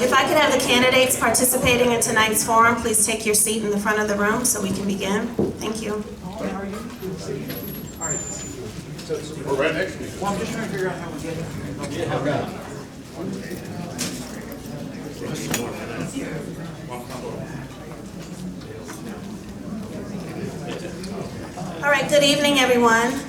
If I could have the candidates participating in tonight's forum, please take your seat in the front of the room so we can begin. Thank you. We're right next to you. Well, I'm just trying to figure out how we get it. All right, good evening, everyone.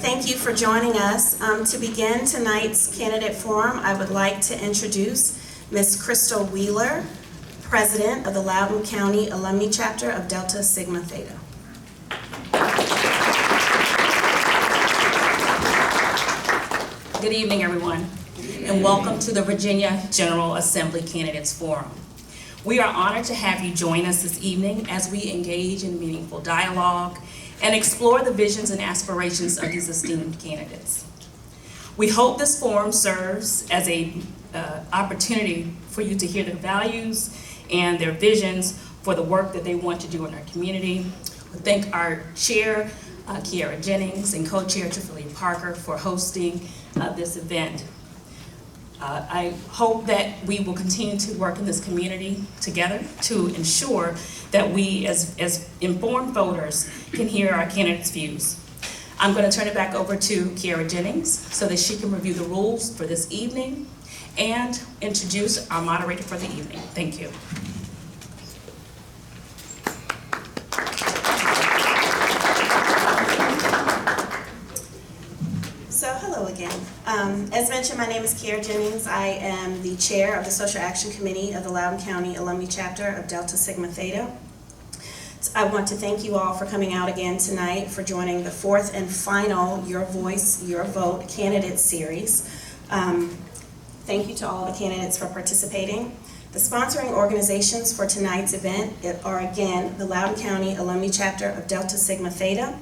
Thank you for joining us. To begin tonight's candidate forum, I would like to introduce Ms. Crystal Wheeler, President of the Loudoun County Alumni Chapter of Delta Sigma Theta. Good evening, everyone, and welcome to the Virginia General Assembly Candidates Forum. We are honored to have you join us this evening as we engage in meaningful dialogue and explore the visions and aspirations of these esteemed candidates. We hope this forum serves as an opportunity for you to hear their values and their visions for the work that they want to do in our community. We thank our chair, Kiera, Jennings, and co-chair Truphelia Parker for hosting this event. I hope that we will continue to work in this community together to ensure that we, as informed voters, can hear our candidates' views. I'm going to turn it back over to Kiera Jennings so that she can review the rules for this evening and introduce our moderator for the evening. Thank you. So hello again. As mentioned, my name is Kiera Jennings. I am the chair of the Social Action Committee of the Loudoun County Alumni Chapter of Delta Sigma Theta. I want to thank you all for coming out again tonight for joining the fourth and final Your Voice, Your Vote candidate series. Thank you to all the candidates for participating. The sponsoring organizations for tonight's event are again the Loudoun County Alumni Chapter of Delta Sigma Theta,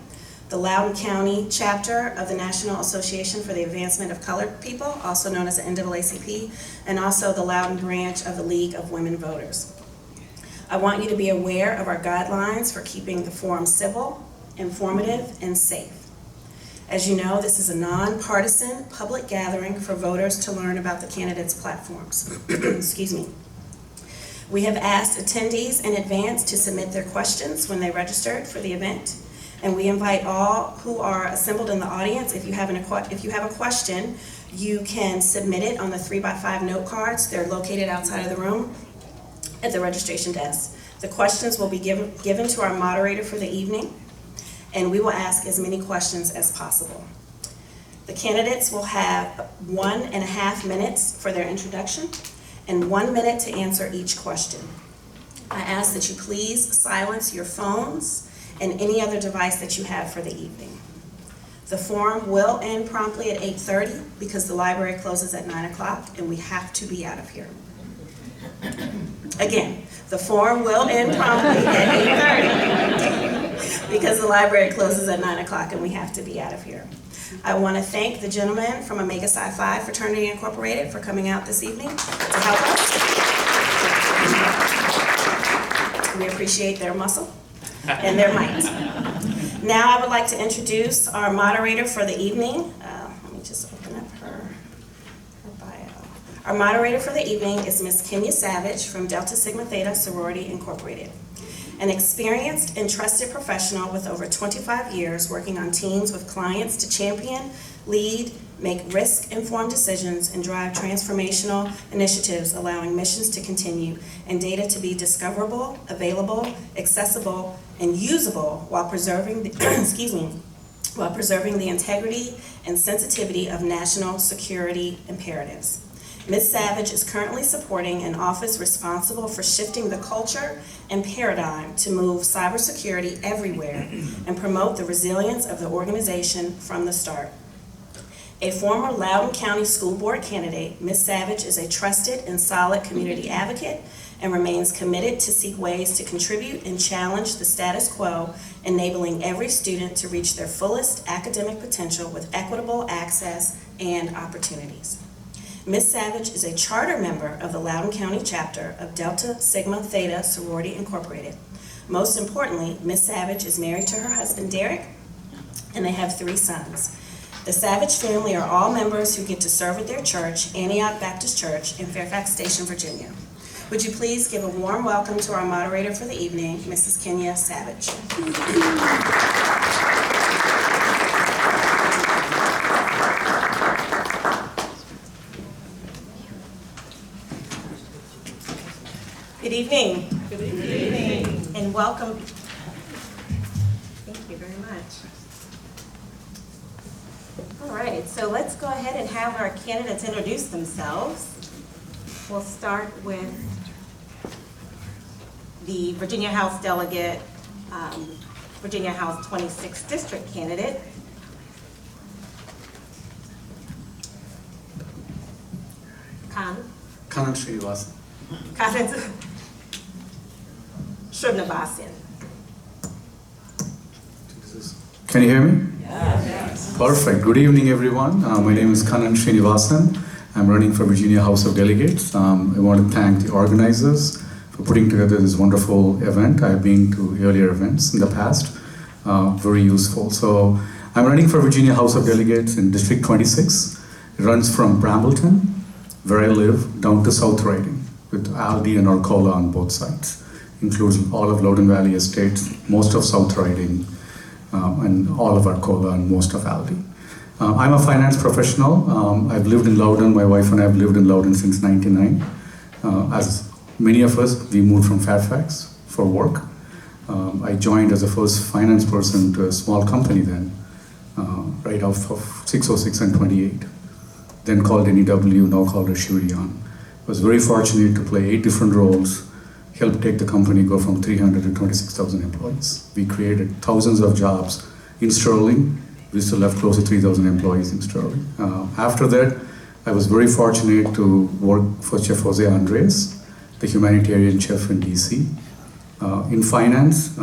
the Loudoun County Chapter of the National Association for the Advancement of Colored People, also known as the NAACP, and also the Loudoun branch of the League of Women Voters. I want you to be aware of our guidelines for keeping the forum civil, informative, and safe. As you know, this is a nonpartisan public gathering for voters to learn about the candidates' platforms. Excuse me. We have asked attendees in advance to submit their questions when they registered for the event. And we invite all who are assembled in the audience, if you have a question, you can submit it on the 3x5 note cards. They're located outside of the room at the registration desk. The questions will be given to our moderator for the evening, and we will ask as many questions as possible. The candidates will have 1.5 minutes for their introduction and 1 minute to answer each question. I ask that you please silence your phones and any other device that you have for the evening. The forum will end promptly at 8:30 because the library closes at 9 o'clock and we have to be out of here. Again, the forum will end promptly at 8:30 because the library closes at 9 o'clock and we have to be out of here. I want to thank the gentlemen from Omega Psi Phi Fraternity Incorporated for coming out this evening to help us. We appreciate their muscle and their might. Now I would like to introduce our moderator for the evening. Let me just open up her bio. Our moderator for the evening is Ms. Kenya Savage from Delta Sigma Theta Sorority Incorporated, an experienced and trusted professional with over 25 years working on teams with clients to champion, lead, make risk-informed decisions, and drive transformational initiatives allowing missions to continue and data to be discoverable, available, accessible, and usable while preserving the, while preserving the integrity and sensitivity of national security imperatives. Ms. Savage is currently supporting an office responsible for shifting the culture and paradigm to move cybersecurity everywhere and promote the resilience of the organization from the start. A former Loudoun County School Board candidate, Ms. Savage is a trusted and solid community advocate and remains committed to seek ways to contribute and challenge the status quo, enabling every student to reach their fullest academic potential with equitable access and opportunities. Ms. Savage is a charter member of the Loudoun County chapter of Delta Sigma Theta Sorority Incorporated. Most importantly, Ms. Savage is married to her husband, Derrick, and they have 3 sons. The Savage family are all members who get to serve at their church, Antioch Baptist Church in Fairfax Station, Virginia. Would you please give a warm welcome to our moderator for the evening, Mrs. Kenya Savage. Good evening. Good evening. And welcome. Thank you very much. All right, so let's go ahead and have our candidates introduce themselves. We'll start with the Virginia House delegate, Virginia House 26th District candidate. Kannan Srinivasan. Kannan Srinivasan. Can you hear me? Yes. Perfect. Good evening, everyone. My name is Kannan Srinivasan. I'm running for Virginia House of Delegates. I want to thank the organizers for putting together this wonderful event. I've been to earlier events in the past. Very useful. So I'm running for Virginia House of Delegates in District 26. It runs from Brambleton, where I live, down to South Riding, with Aldi and Arcola on both sides. Includes all of Loudoun Valley Estates, most of South Riding, and all of Arcola and most of Aldi. I'm a finance professional. I've lived in Loudoun. My wife and I have lived in Loudoun since '99. As many of us, we moved from Fairfax for work. I joined as the first finance person to a small company then, right off of 606 and 28. Then called NEW, now called Asurion. Was very fortunate to play 8 different roles, helped take the company go from 300 to 26,000 employees. We created thousands of jobs in Sterling. We still have close to 3,000 employees in Sterling. After that, I was very fortunate to work for Chef Jose Andres, the humanitarian chef in DC. In finance,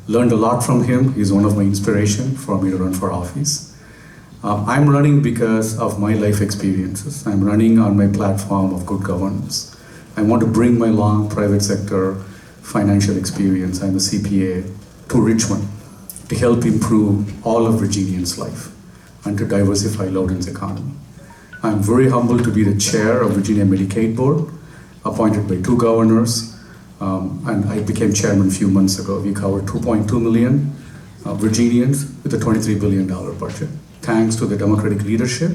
learned a lot from him. He's one of my inspiration for me to run for office. I'm running because of my life experiences. I'm running on my platform of good governance. I want to bring my long private sector financial experience, I'm a CPA, to Richmond to help improve all of Virginians' life and to diversify Loudoun's economy. I'm very humbled to be the chair of Virginia Medicaid Board, appointed by 2 governors, and I became chairman a few months ago. We covered 2.2 million Virginians with a $23 billion budget. Thanks to the Democratic leadership.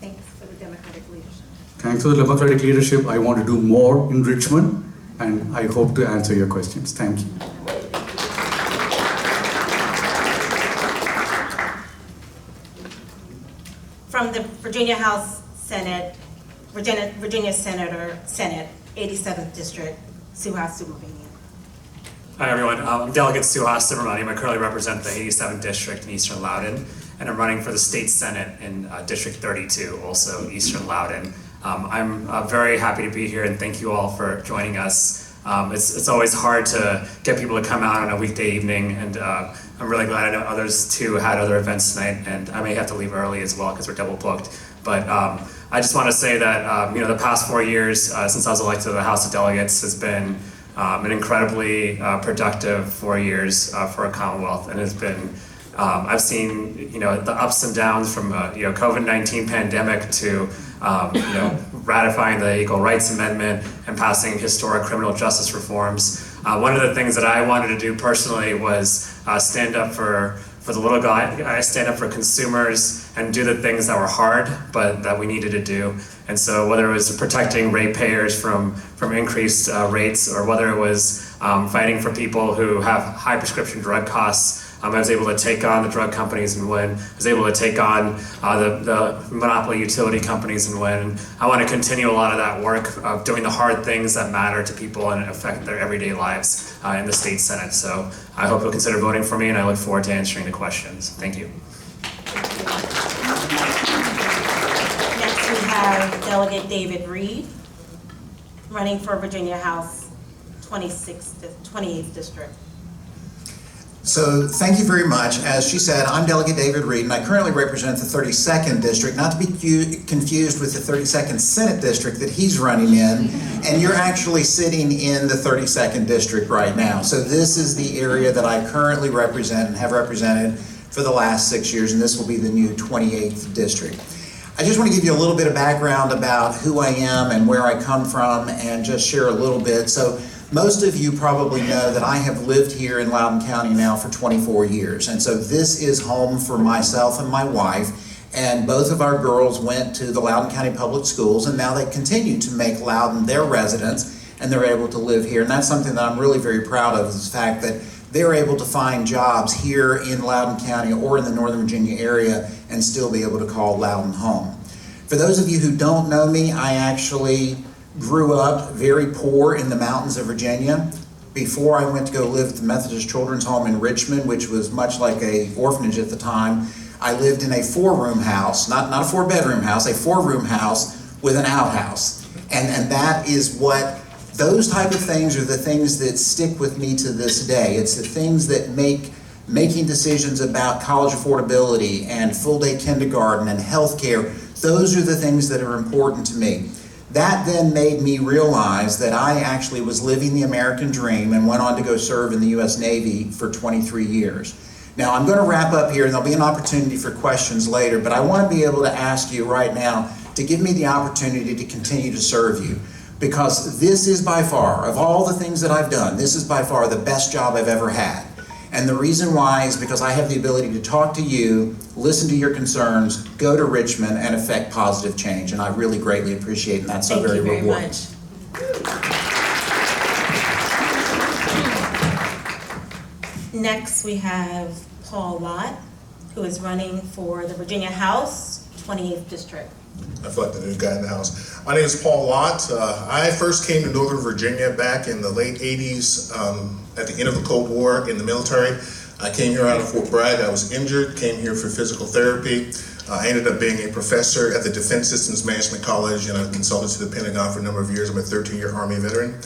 Thanks for the Democratic leadership. Thanks to the Democratic leadership, I want to do more in Richmond, and I hope to answer your questions. Thank you. From the Virginia House Senate, Virginia Senate, 87th District, Suhas Subramanyam. Hi everyone, I'm Delegate Suhas Subramanyam. I currently represent the 87th District in Eastern Loudoun, and I'm running for the State Senate in District 32, also Eastern Loudoun. I'm very happy to be here and thank you all for joining us. It's always hard to get people to come out on a weekday evening, and I'm really glad I know others too had other events tonight, and I may have to leave early as well because we're double booked. But I just want to say that the past 4 years since I was elected to the House of Delegates has been an incredibly productive 4 years for a Commonwealth, and has been I've seen the ups and downs from COVID-19 pandemic to ratifying the Equal Rights Amendment and passing historic criminal justice reforms. One of the things that I wanted to do personally was stand up for the little guy. I stand up for consumers and do the things that were hard, but that we needed to do. And so whether it was protecting ratepayers from increased rates, or whether it was fighting for people who have high prescription drug costs, I was able to take on the drug companies and win. I was able to take on the monopoly utility companies and win. And I want to continue a lot of that work of doing the hard things that matter to people and affect their everyday lives in the state Senate. So I hope you'll consider voting for me, and I look forward to answering the questions. Thank you. Next we have Delegate David Reid, running for Virginia House 28th District. So thank you very much. As she said, I'm Delegate David Reid, and I currently represent the 32nd District, not to be confused with the 32nd Senate District that he's running in, and you're actually sitting in the 32nd District right now. So this is the area that I currently represent and have represented for the last 6 years, and this will be the new 28th district. I just want to give you a little bit of background about who I am and where I come from and just share a little bit. So most of you probably know that I have lived here in Loudoun County now for 24 years. And so this is home for myself and my wife. And both of our girls went to the Loudoun County Public Schools, and now they continue to make Loudoun their residence, and they're able to live here. And that's something that I'm really very proud of, is the fact that they're able to find jobs here in Loudoun County or in the Northern Virginia area and still be able to call Loudoun home. For those of you who don't know me, I actually grew up very poor in the mountains of Virginia. Before I went to go live at the Methodist Children's Home in Richmond, which was much like an orphanage at the time, I lived in a 4-room house, not a 4-bedroom house, a 4-room house with an outhouse. And that is what, those type of things are the things that stick with me to this day. It's the things that making decisions about college affordability and full-day kindergarten and healthcare, those are the things that are important to me. That then made me realize that I actually was living the American dream and went on to go serve in the U.S. Navy for 23 years. Now, I'm going to wrap up here, and there'll be an opportunity for questions later, but I want to be able to ask you right now to give me the opportunity to continue to serve you, because this is by far, of all the things that I've done, this is by far the best job I've ever had. And the reason why is because I have the ability to talk to you, listen to your concerns, go to Richmond, and affect positive change. And I really greatly appreciate it, and that's so very rewarding. Thank you very much. Next, we have Paul Lott, who is running for the Virginia House, 28th District. I feel like the new guy in the house. My name is Paul Lott. I first came to Northern Virginia back in the late 80s, at the end of the Cold War in the military. I came here out of Fort Bragg. I was injured, came here for physical therapy. I ended up being a professor at the Defense Systems Management College, and I consulted to the Pentagon for a number of years. I'm a 13-year Army veteran.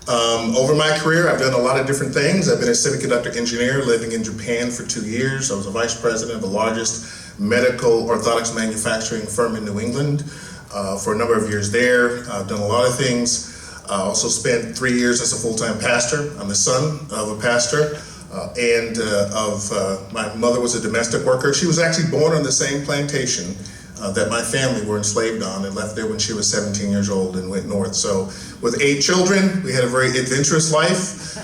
Over my career, I've done a lot of different things. I've been a semiconductor engineer living in Japan for 2 years. I was a vice president of the largest medical orthotics manufacturing firm in New England for a number of years there. I've done a lot of things. I also spent 3 years as a full-time pastor. I'm the son of a pastor, and my mother was a domestic worker. She was actually born on the same plantation that my family were enslaved on, and left there when she was 17 years old and went north. So with 8 children, we had a very adventurous life,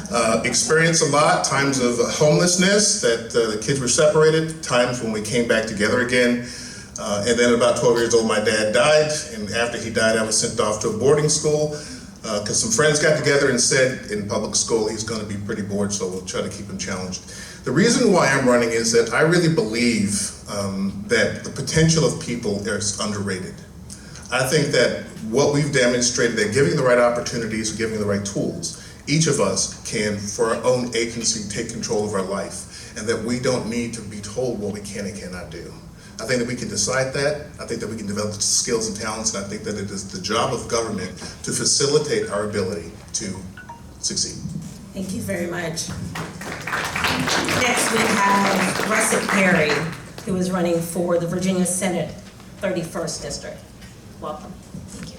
experienced a lot, times of homelessness that the kids were separated, times when we came back together again. And then about 12 years old, my dad died, and after he died, I was sent off to a boarding school because some friends got together and said in public school he's going to be pretty bored, so we'll try to keep him challenged. The reason why I'm running is that I really believe that the potential of people is underrated. I think that what we've demonstrated, that giving the right opportunities, giving the right tools, each of us can, for our own agency, take control of our life, and that we don't need to be told what we can and cannot do. I think that we can decide that. I think that we can develop the skills and talents, and I think that it is the job of government to facilitate our ability to succeed. Thank you very much. Next, we have Russet Perry, who is running for the Virginia Senate 31st District. Welcome. Thank you.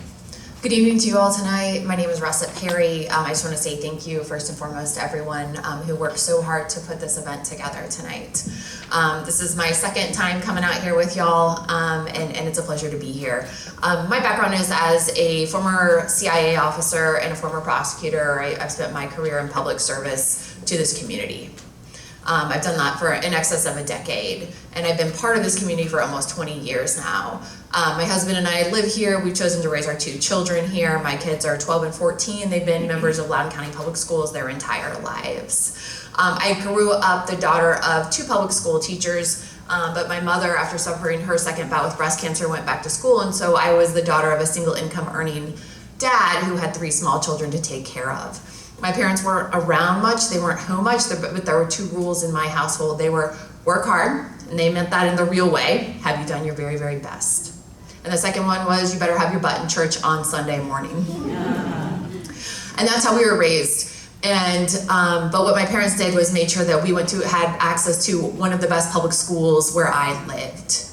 Good evening to you all tonight. My name is Russet Perry. I just want to say thank you first and foremost to everyone who worked so hard to put this event together tonight. This is my second time coming out here with y'all, and it's a pleasure to be here. My background is as a former CIA officer and a former prosecutor. I've spent my career in public service to this community. I've done that for in excess of a decade, and I've been part of this community for almost 20 years now. My husband and I live here. We've chosen to raise our 2 children here. My kids are 12 and 14. They've been members of Loudoun County Public Schools their entire lives. I grew up the daughter of 2 public school teachers, but my mother, after suffering her second bout with breast cancer, went back to school, and so I was the daughter of a single income earning dad who had 3 small children to take care of. My parents weren't around much, they weren't home much, but there were 2 rules in my household. They were work hard, and they meant that in the real way, have you done your very, very best. And the second one was you better have your butt in church on Sunday morning. Yeah. And that's how we were raised. And but what my parents did was made sure that we had access to one of the best public schools where I lived.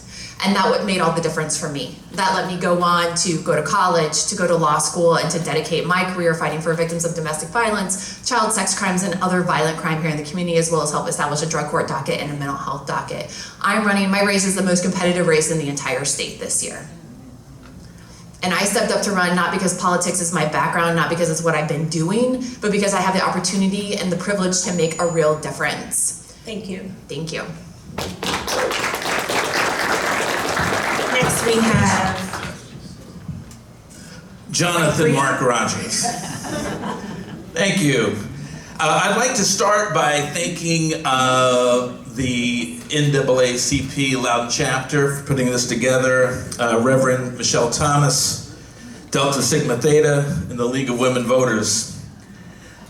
And that what made all the difference for me. That let me go on to go to college, to go to law school, and to dedicate my career fighting for victims of domestic violence, child sex crimes, and other violent crime here in the community, as well as help establish a drug court docket and a mental health docket. My race is the most competitive race in the entire state this year. And I stepped up to run not because politics is my background, not because it's what I've been doing, but because I have the opportunity and the privilege to make a real difference. Thank you. Thank you. Next we have Jonathan Mark Rogers. Thank you. I'd like to start by thanking the NAACP Loudoun chapter for putting this together, Reverend Michelle Thomas, Delta Sigma Theta, and the League of Women Voters.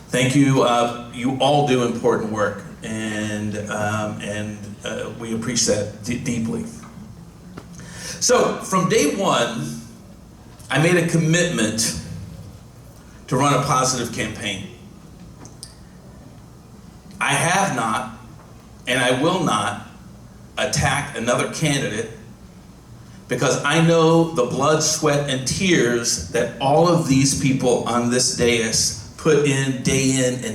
Thank you. You all do important work, and we appreciate that deeply. So, from day one, I made a commitment to run a positive campaign. I have not, and I will not, attack another candidate because I know the blood, sweat, and tears that all of these people on this dais put in and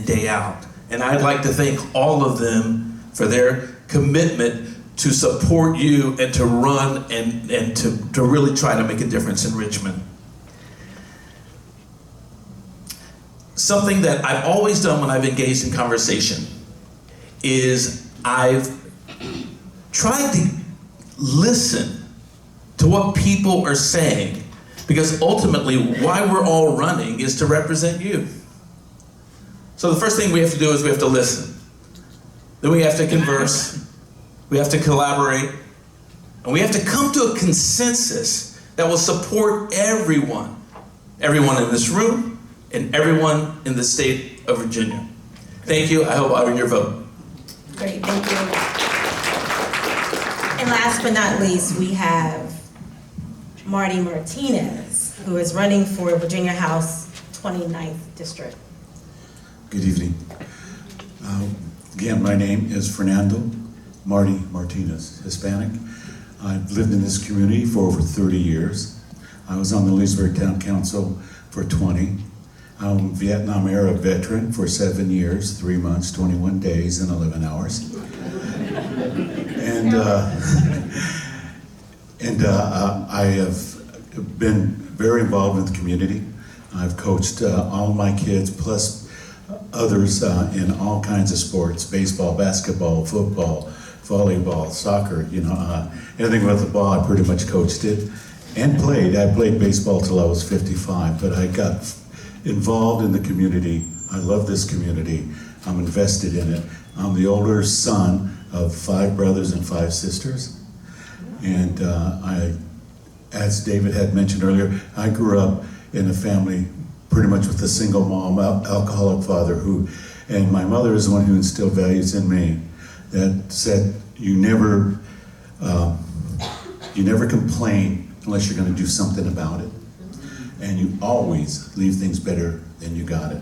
day out. And I'd like to thank all of them for their commitment to support you and to run and to really try to make a difference in Richmond. Something that I've always done when I've engaged in conversation is I've tried to listen to what people are saying, because ultimately why we're all running is to represent you. So the first thing we have to do is we have to listen. Then we have to converse. We have to collaborate, and we have to come to a consensus that will support everyone in this room and everyone in the state of Virginia. Thank you. I hope I win your vote. Great, thank you. And last but not least, we have Martinez, who is running for Virginia House 29th District. Good evening. Again, my name is Fernando Martinez, Hispanic. I've lived in this community for over 30 years. I was on the Leesburg Town Council for 20. I'm a Vietnam era veteran for 7 years, 3 months, 21 days, and 11 hours. I have been very involved in the community. I've coached all my kids, plus others in all kinds of sports: baseball, basketball, football, volleyball, soccer, anything with the ball, I pretty much coached it and played. I played baseball till I was 55, but I got involved in the community. I love this community. I'm invested in it. I'm the older son of 5 brothers and 5 sisters. And as David had mentioned earlier, I grew up in a family pretty much with a single mom, alcoholic father, and my mother is the one who instilled values in me that said, you never complain unless you're going to do something about it. And you always leave things better than you got it.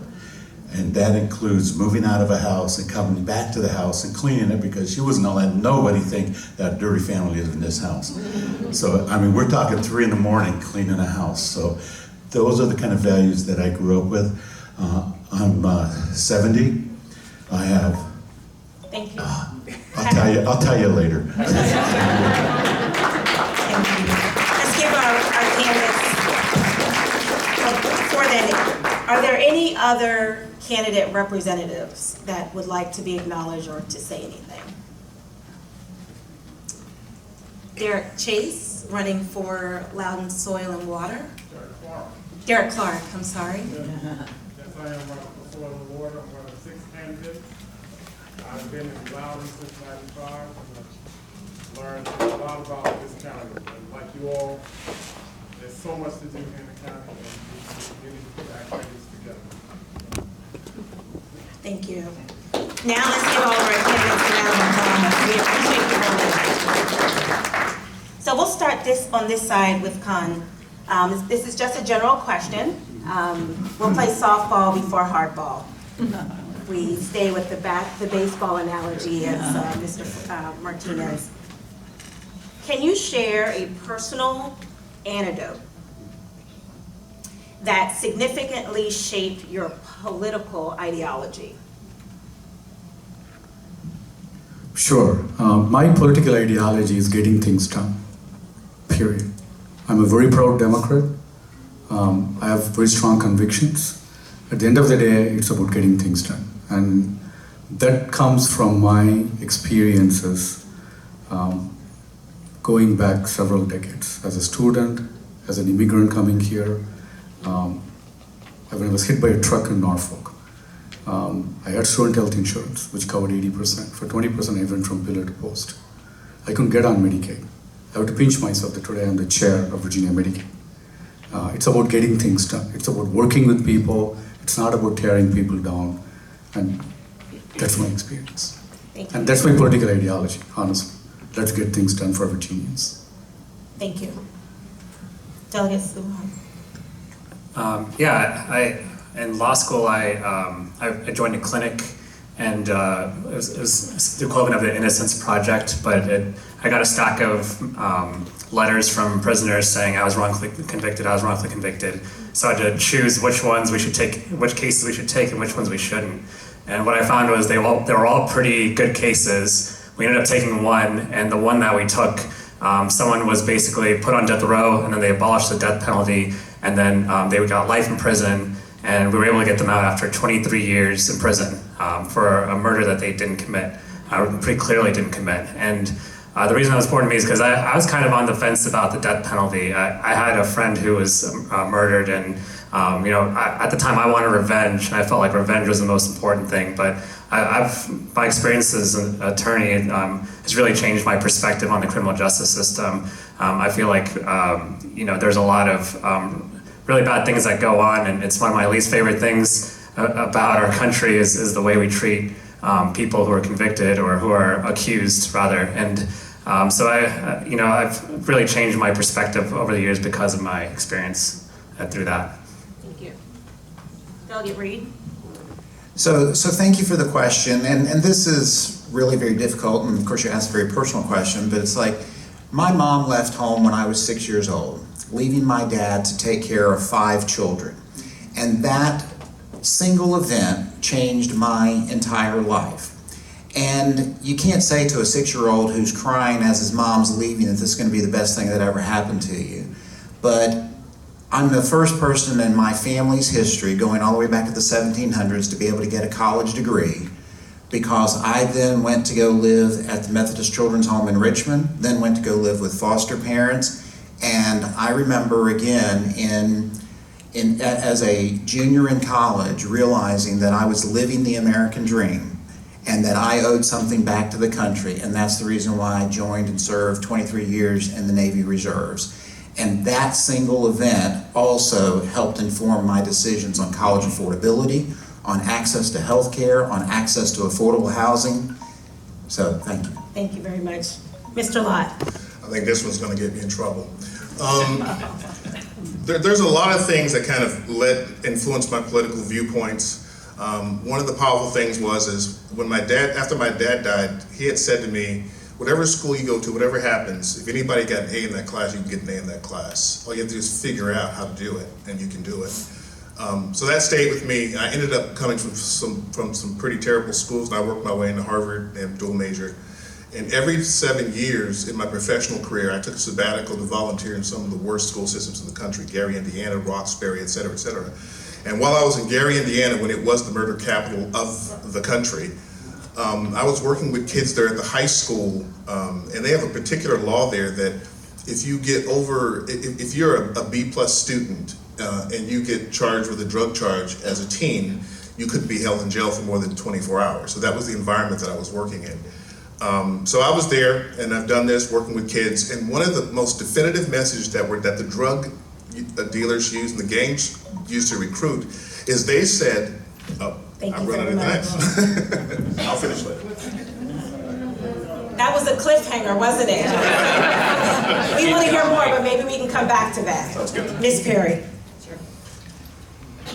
And that includes moving out of a house and coming back to the house and cleaning it, because she wasn't gonna let nobody think that dirty family lived in this house. So, we're talking 3 in the morning cleaning a house. So those are the kind of values that I grew up with. I'm 70. I have... Thank you. I'll tell you later. Thank you. Let's give our candidates, before that, are there any other candidate representatives that would like to be acknowledged or to say anything? Derrick Chase, running for Loudoun Soil and Water. Derrick Clark, I'm sorry. Yes, I am running for Soil and Water. I'm running 6th candidate. I've been in Loudoun since '95. I've learned a lot about this county. And like you all, there's so much to do here in the county, and we need to put activities together. Thank you. Now let's give all of our candidates a round of applause. We appreciate you very much. So we'll start this on this side with Con. This is just a general question. We'll play softball before hardball. We stay with the baseball analogy as Mr. Martinez. Can you share a personal anecdote that significantly shaped your political ideology? Sure. My political ideology is getting things done, period. I'm a very proud Democrat. I have very strong convictions. At the end of the day, it's about getting things done. And that comes from my experiences going back several decades. As a student, as an immigrant coming here, when I was hit by a truck in Norfolk, I had student health insurance, which covered 80%. For 20%, I went from pillar to post. I couldn't get on Medicaid. I have to pinch myself that today I'm the chair of Virginia Medicaid. It's about getting things done. It's about working with people. It's not about tearing people down. And that's my experience. Thank you. And that's my political ideology, honestly. Let's get things done for Virginians. Thank you. Delegate Suhas. In law school, I joined a clinic, and it was the equivalent of the Innocence Project, but I got a stack of letters from prisoners saying I was wrongfully convicted. So I had to choose which ones we should take, which cases we should take, and which ones we shouldn't. And what I found was they were all pretty good cases. We ended up taking one, and the one that we took, someone was basically put on death row, and then they abolished the death penalty, and then they got life in prison, and we were able to get them out after 23 years in prison for a murder that they didn't commit, pretty clearly didn't commit. And the reason that was important to me is because I was kind of on the fence about the death penalty. I had a friend who was murdered, and at the time I wanted revenge, and I felt like revenge was the most important thing. But my experience as an attorney has really changed my perspective on the criminal justice system. I feel like there's a lot of really bad things that go on, and it's one of my least favorite things about our country is the way we treat people who are convicted or who are accused, rather. And so I've really changed my perspective over the years because of my experience through that. Thank you. Delegate Reid. So thank you for the question, and this is really very difficult, and of course you asked a very personal question, but it's like, my mom left home when I was 6 years old, leaving my dad to take care of 5 children. And that single event changed my entire life. And you can't say to a 6-year-old who's crying as his mom's leaving that this is going to be the best thing that ever happened to you. But I'm the first person in my family's history, going all the way back to the 1700s, to be able to get a college degree, because I then went to go live at the Methodist Children's Home in Richmond, then went to go live with foster parents. And I remember again as a junior in college, realizing that I was living the American dream and that I owed something back to the country. And that's the reason why I joined and served 23 years in the Navy Reserves. And that single event also helped inform my decisions on college affordability, on access to health care, on access to affordable housing. So, thank you. Thank you very much. Mr. Lott. I think this one's going to get me in trouble. There's a lot of things that kind of influence my political viewpoints. One of the powerful things is when after my dad died, he had said to me, whatever school you go to, whatever happens, if anybody got an A in that class, you can get an A in that class. All you have to do is figure out how to do it, and you can do it. So that stayed with me. I ended up coming from some pretty terrible schools, and I worked my way into Harvard and dual major. And every 7 years in my professional career, I took a sabbatical to volunteer in some of the worst school systems in the country, Gary, Indiana, Roxbury, et cetera, et cetera. And while I was in Gary, Indiana, when it was the murder capital of the country, I was working with kids there at the high school, and they have a particular law there that if you're a B+ student and you get charged with a drug charge as a teen, you could be held in jail for more than 24 hours. So that was the environment that I was working in. So I was there, and I've done this working with kids, and one of the most definitive messages that the drug dealers use and the gangs used to recruit is they said, Thank I've you run out very of much. time. I'll finish later. That was a cliffhanger, wasn't it? We want to hear more, but maybe we can come back to that. Sounds good. Ms. Perry.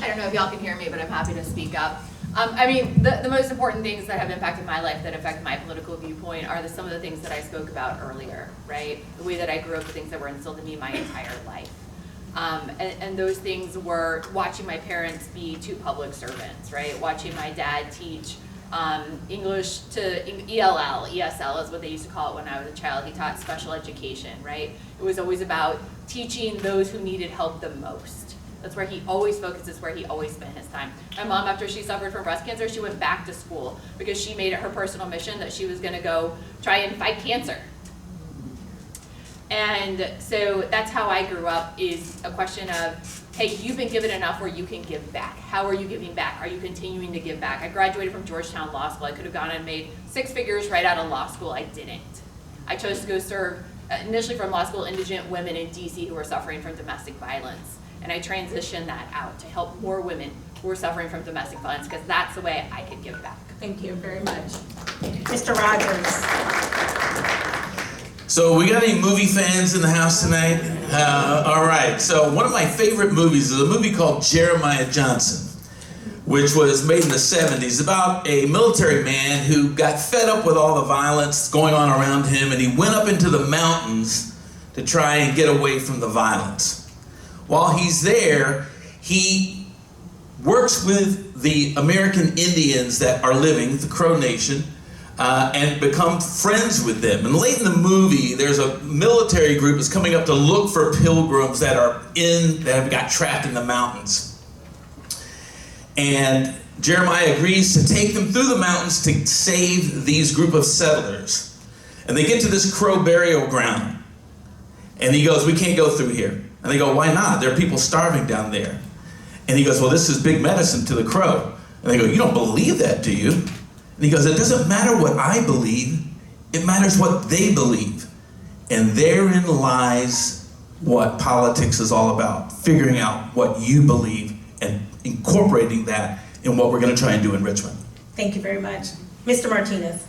I don't know if y'all can hear me, but I'm happy to speak up. I mean, the most important things that have impacted my life, that affect my political viewpoint, are some of the things that I spoke about earlier, right? The way that I grew up, the things that were instilled in me my entire life. And those things were watching my parents be two public servants, right? Watching my dad teach English to ELL, ESL is what they used to call it when I was a child. He taught special education, right? It was always about teaching those who needed help the most. That's where he always focused, it's where he always spent his time. My mom, after she suffered from breast cancer, she went back to school because she made it her personal mission that she was gonna go try and fight cancer. And so that's how I grew up, is a question of, hey, you've been given enough where you can give back. How are you giving back? Are you continuing to give back? I graduated from Georgetown Law School. I could have gone and made 6 figures right out of law school. I didn't. I chose to go serve, initially from law school, indigent women in DC who were suffering from domestic violence. And I transitioned that out to help more women who are suffering from domestic violence, because that's the way I could give back. Thank you very much. Mr. Rogers. So we got any movie fans in the house tonight? All right, so one of my favorite movies is a movie called Jeremiah Johnson, which was made in the 70s, about a military man who got fed up with all the violence going on around him, and he went up into the mountains to try and get away from the violence. While he's there, he works with the American Indians that are living, the Crow Nation, and become friends with them. And late in the movie, there's a military group that's coming up to look for pilgrims that have got trapped in the mountains. And Jeremiah agrees to take them through the mountains to save these group of settlers. And they get to this Crow burial ground. And he goes, we can't go through here. And they go, why not? There are people starving down there. And he goes, well, this is big medicine to the Crow. And they go, you don't believe that, do you? And he goes, it doesn't matter what I believe, it matters what they believe. And therein lies what politics is all about, figuring out what you believe and incorporating that in what we're going to try and do in Richmond. Thank you very much. Mr. Martinez.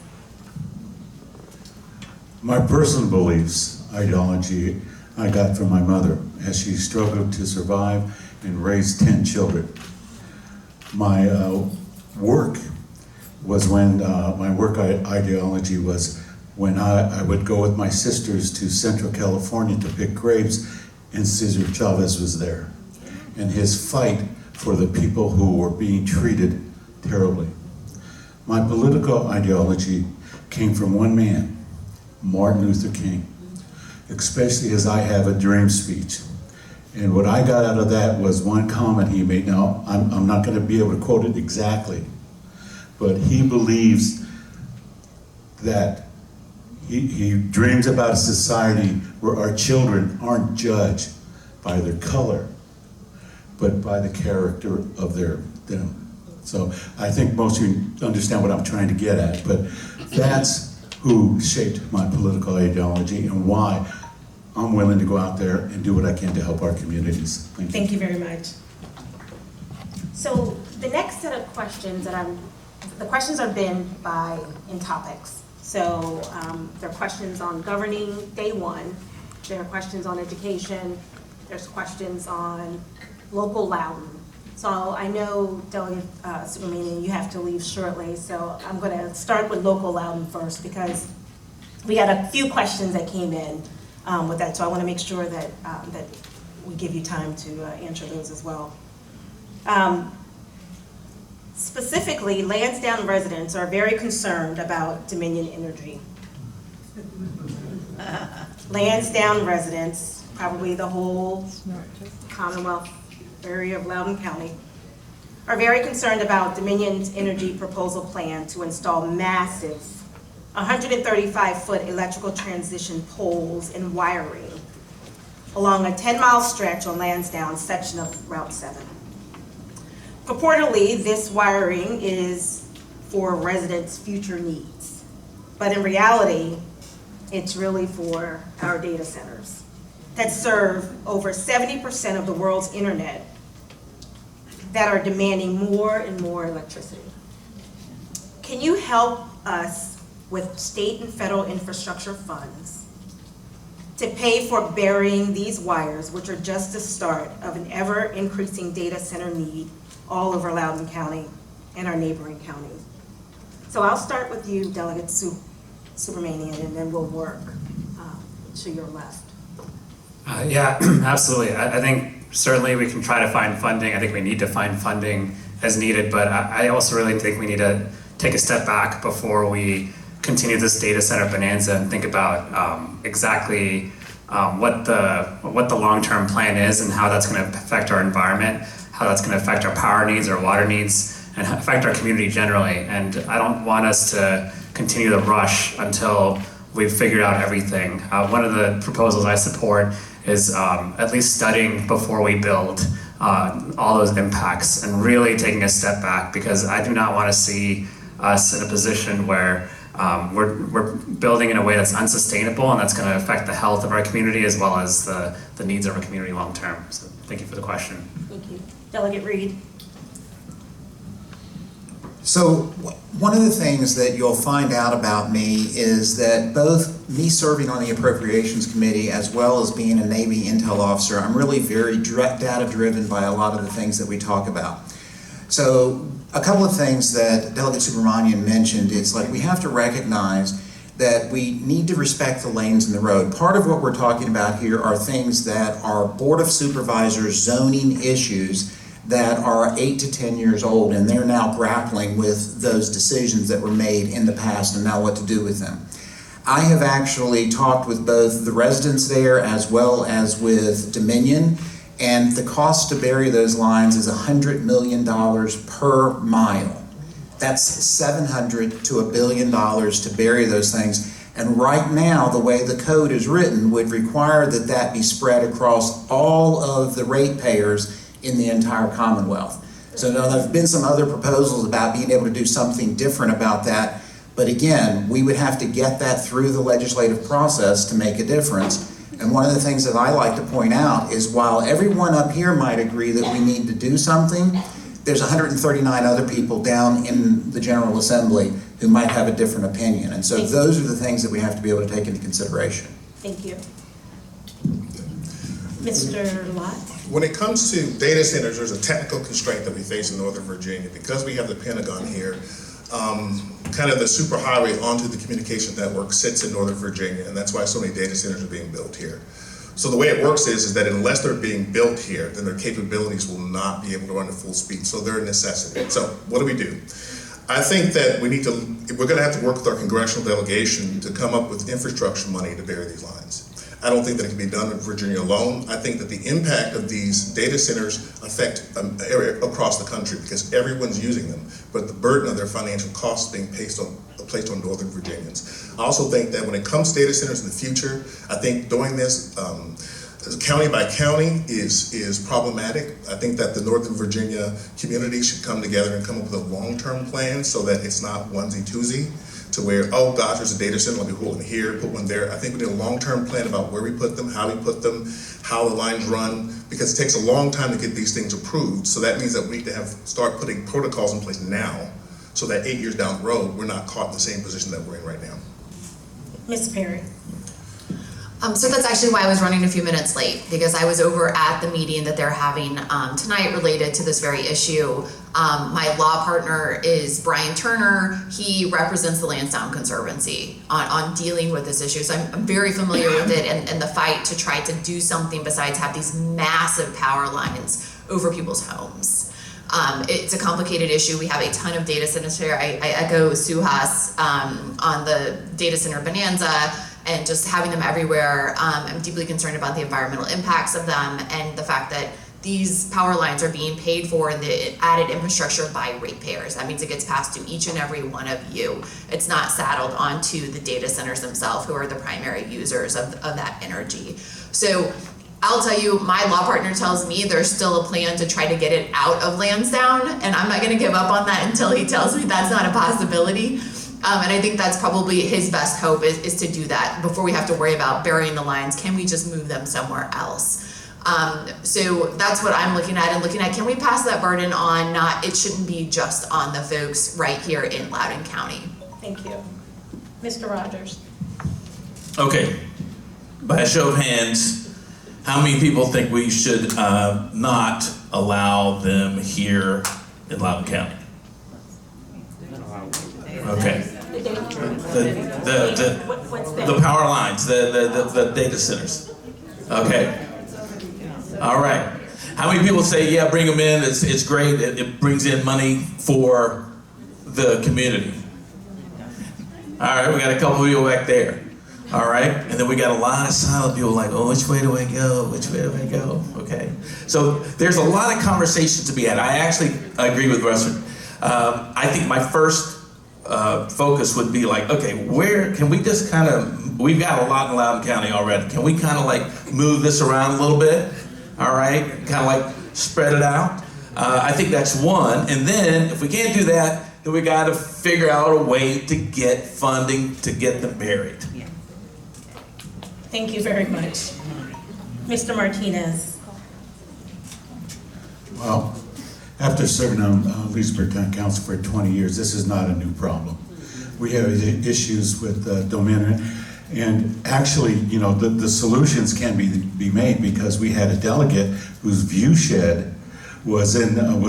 My personal beliefs, ideology, I got from my mother as she struggled to survive and raise 10 children. My work was when, my work ideology was when I would go with my sisters to Central California to pick grapes, and Cesar Chavez was there. And his fight for the people who were being treated terribly. My political ideology came from one man, Martin Luther King, especially as I have a dream speech. And what I got out of that was one comment he made. Now, I'm not going to be able to quote it exactly, but he believes that he dreams about a society where our children aren't judged by their color, but by the character of them. So I think most of you understand what I'm trying to get at, but that's who shaped my political ideology and why I'm willing to go out there and do what I can to help our communities. Thank you. Thank you very much. So the next set of questions the questions are bin in topics. So there are questions on governing day one, there are questions on education, there's questions on local Loudoun. So I know, Delegate Subramanyam, you have to leave shortly, so I'm going to start with local Loudoun first because we got a few questions that came in with that, so I want to make sure that that we give you time to answer those as well. Specifically, Lansdowne residents are very concerned about Dominion Energy. Lansdowne residents, probably the whole Commonwealth area of Loudoun County, are very concerned about Dominion's energy proposal plan to install massive 135-foot electrical transition poles and wiring along a 10-mile stretch on Lansdowne section of Route 7. Purportedly, this wiring is for residents' future needs, but in reality, it's really for our data centers that serve over 70% of the world's internet that are demanding more and more electricity. Can you help us with state and federal infrastructure funds to pay for burying these wires, which are just the start of an ever-increasing data center need all over Loudoun County? and our neighboring counties. So I'll start with you, Delegate Subramanyam, and then we'll work to your left. Yeah, absolutely. I think certainly we can try to find funding. I think we need to find funding as needed, but I also really think we need to take a step back before we continue this data center bonanza and think about exactly what the long-term plan is and how that's going to affect our environment, how that's going to affect our power needs, our water needs, and affect our community generally. And I don't want us to continue the rush until we've figured out everything. One of the proposals I support is at least studying before we build all those impacts and really taking a step back, because I do not want to see us in a position where we're building in a way that's unsustainable and that's going to affect the health of our community as well as the needs of our community long term. So thank you for the question. Thank you. Delegate Reid. So one of the things that you'll find out about me is that both me serving on the Appropriations Committee as well as being a Navy intel officer, I'm really very data driven by a lot of the things that we talk about. So a couple of things that Delegate Subramanyam mentioned is like we have to recognize that we need to respect the lanes in the road. Part of what we're talking about here are things that are Board of Supervisors zoning issues that are 8 to 10 years old, and they're now grappling with those decisions that were made in the past and now what to do with them. I have actually talked with both the residents there as well as with Dominion, and the cost to bury those lines is $100 million per mile. That's $700 to $1 billion to bury those things. And right now, the way the code is written would require that that be spread across all of the ratepayers in the entire Commonwealth. So now there have been some other proposals about being able to do something different about that, but again, we would have to get that through the legislative process to make a difference. And one of the things that I like to point out is while everyone up here might agree that we need to do something, there's 139 other people down in the General Assembly who might have a different opinion. And so those are the things that we have to be able to take into consideration. Thank you. Mr. Lott. When it comes to data centers, there's a technical constraint that we face in Northern Virginia. Because we have the Pentagon here, kind of the superhighway onto the communication network sits in Northern Virginia, and that's why so many data centers are being built here. So the way it works is that unless they're being built here, then their capabilities will not be able to run at full speed, so they're a necessity. So what do? I think that we're gonna have to work with our congressional delegation to come up with infrastructure money to bury these lines. I don't think that it can be done in Virginia alone. I think that the impact of these data centers affect area across the country because everyone's using them, but the burden of their financial costs being placed on Northern Virginians. I also think that when it comes to data centers in the future, I think doing this county by county is problematic. I think that the Northern Virginia community should come together and come up with a long-term plan so that it's not onesie-twosie, to where, oh gosh, there's a data center, let me put one here, put one there. I think we need a long-term plan about where we put them, how we put them, how the lines run, because it takes a long time to get these things approved. So that means that we need to start putting protocols in place now, so that 8 years down the road, we're not caught in the same position that we're in right now. Ms. Perry. So that's actually why I was running a few minutes late, because I was over at the meeting that they're having tonight related to this very issue. My law partner is Brian Turner. He represents the Lansdowne Conservancy on dealing with this issue. So I'm very familiar with it and the fight to try to do something besides have these massive power lines over people's homes. It's a complicated issue. We have a ton of data centers here. I echo Suhas on the data center bonanza and just having them everywhere. I'm deeply concerned about the environmental impacts of them and the fact that these power lines are being paid for in the added infrastructure by ratepayers. That means it gets passed to each and every one of you. It's not saddled onto the data centers themselves, who are the primary users of that energy. So I'll tell you, my law partner tells me there's still a plan to try to get it out of Lansdowne, and I'm not gonna give up on that until he tells me that's not a possibility. And I think that's probably his best hope is to do that before we have to worry about burying the lines. Can we just move them somewhere else? So that's what I'm looking at, can we pass that burden on? It shouldn't be just on the folks right here in Loudoun County. Thank you. Mr. Rogers. Okay, by a show of hands, how many people think we should not allow them here in Loudoun County? Okay. What's that? The power lines, the data centers. Okay. All right. How many people say, yeah, bring them in, it's great, it brings in money for the community? All right, we got a couple of people back there. All right, and then we got a lot of silent people like, oh, which way do I go? Which way do I go? Okay, so there's a lot of conversation to be had. I actually agree with Russet. I think my first focus would be like, okay, where can we just kind of, we've got a lot in Loudoun County already. Can we kind of like move this around a little bit? All right, kind of like spread it out. I think that's one. And then if we can't do that, then we got to figure out a way to get funding to get them buried. Thank you very much. Mr. Martinez. Well, after serving on Leesburg Town Council for 20 years, this is not a new problem. We have issues with dominant, and actually, you know, the solutions can be made because we had a delegate whose view shed was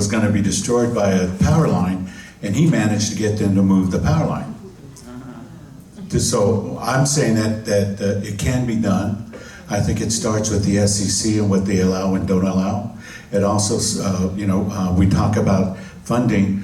going to be destroyed by a power line, and he managed to get them to move the power line. So I'm saying that it can be done. I think it starts with the SEC and what they allow and don't allow. It also, we talk about funding.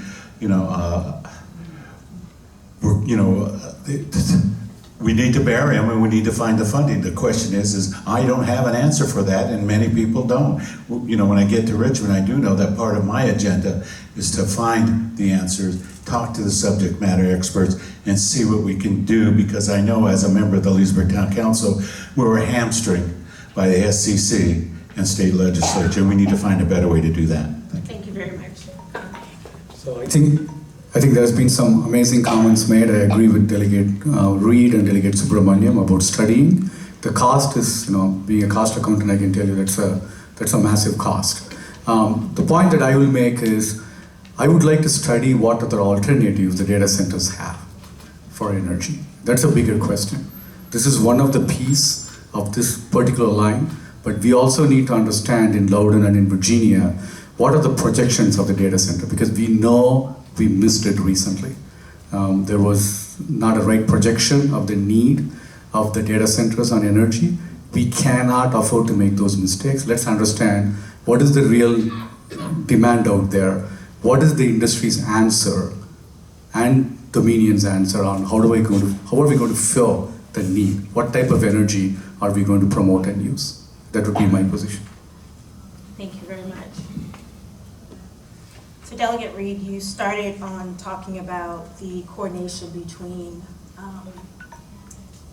We need to bury them and we need to find the funding. The question is I don't have an answer for that, and many people don't. You know, when I get to Richmond, I do know that part of my agenda is to find the answers, talk to the subject matter experts, and see what we can do, because I know as a member of the Leesburg Town Council, we're hamstringed by the SEC and state legislature, and we need to find a better way to do that. Thank you very much. So I think there's been some amazing comments made. I agree with Delegate Reid and Delegate Subramanyam about studying. The cost is, being a cost accountant, I can tell you that's a massive cost. The point that I will make is, I would like to study what other alternatives the data centers have for energy. That's a bigger question. This is one of the pieces of this particular line, but we also need to understand in Loudoun and in Virginia, what are the projections of the data center? Because we know we missed it recently. There was not a right projection of the need of the data centers on energy. We cannot afford to make those mistakes. Let's understand what is the real demand out there. What is the industry's answer and Dominion's answer on how are we going to fill the need? What type of energy are we going to promote and use? That would be my position. Thank you very much. So Delegate Reid, you started on talking about the coordination between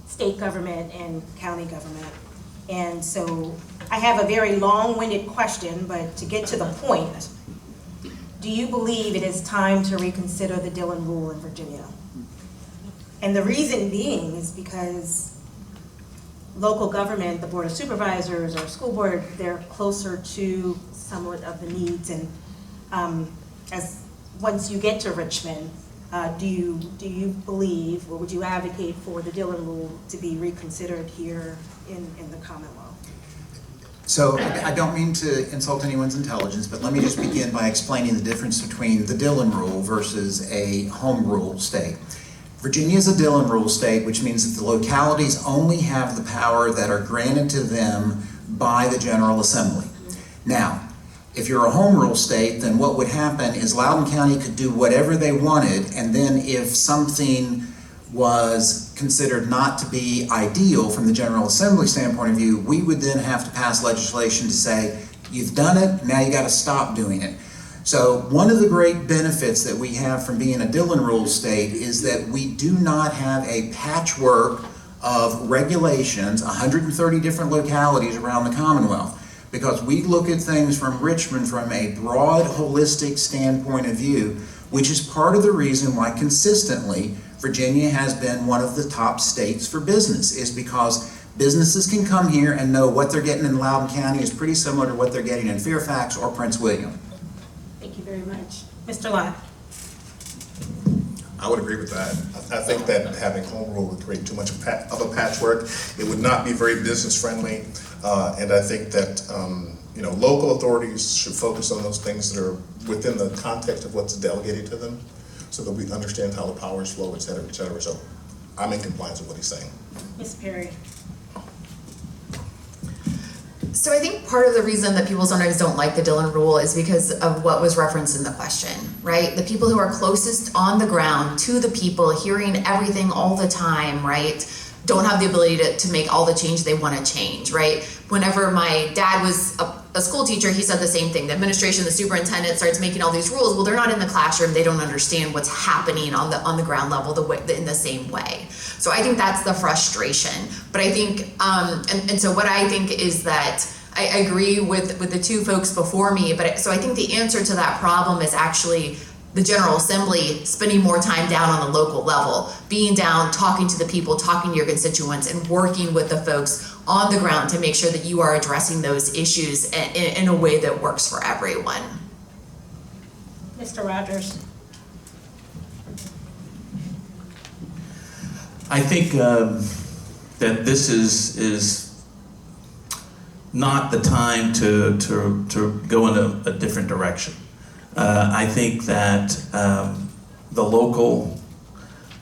state government and county government. And so I have a very long-winded question, but to get to the point, do you believe it is time to reconsider the Dillion rule in Virginia? And the reason being is because local government, the Board of Supervisors or school board, they're closer to somewhat of the needs. And as once you get to Richmond, do you believe, or would you advocate for the Dillion rule to be reconsidered here in the Commonwealth? So I don't mean to insult anyone's intelligence, but let me just begin by explaining the difference between the Dillion rule versus a home rule state. Virginia is a Dillion rule state, which means that the localities only have the power that are granted to them by the General Assembly. Now, if you're a home rule state, then what would happen is Loudoun County could do whatever they wanted, and then if something was considered not to be ideal from the General Assembly standpoint of view, we would then have to pass legislation to say, you've done it, now you got to stop doing it. So one of the great benefits that we have from being a Dillion rule state is that we do not have a patchwork of regulations, 130 different localities around the Commonwealth, because we look at things from Richmond from a broad, holistic standpoint of view, which is part of the reason why consistently Virginia has been one of the top states for business, is because businesses can come here and know what they're getting in Loudoun County is pretty similar to what they're getting in Fairfax or Prince William. Thank you very much. Mr. Lott. I would agree with that. I think that having home rule would create too much of a patchwork. It would not be very business friendly, and I think that local authorities should focus on those things that are within the context of what's delegated to them. so that we understand how the powers flow, et cetera, et cetera. So I'm in compliance with what he's saying. Ms. Perry? So I think part of the reason that people sometimes don't like the Dillion rule is because of what was referenced in the question, right? The people who are closest on the ground to the people, hearing everything all the time, right, don't have the ability to make all the change they want to change, right? Whenever my dad was a school teacher, he said the same thing. The administration, the superintendent starts making all these rules. Well, they're not in the classroom. They don't understand what's happening on the ground level in the same way. So I think that's the frustration. But I think, and so what I think is that I agree with the two folks before me, so I think the answer to that problem is actually the General Assembly spending more time down on the local level, being down, talking to the people, talking to your constituents, and working with the folks on the ground to make sure that you are addressing those issues in a way that works for everyone. Mr. Rogers? I think that this is not the time to go in a different direction. I think that the local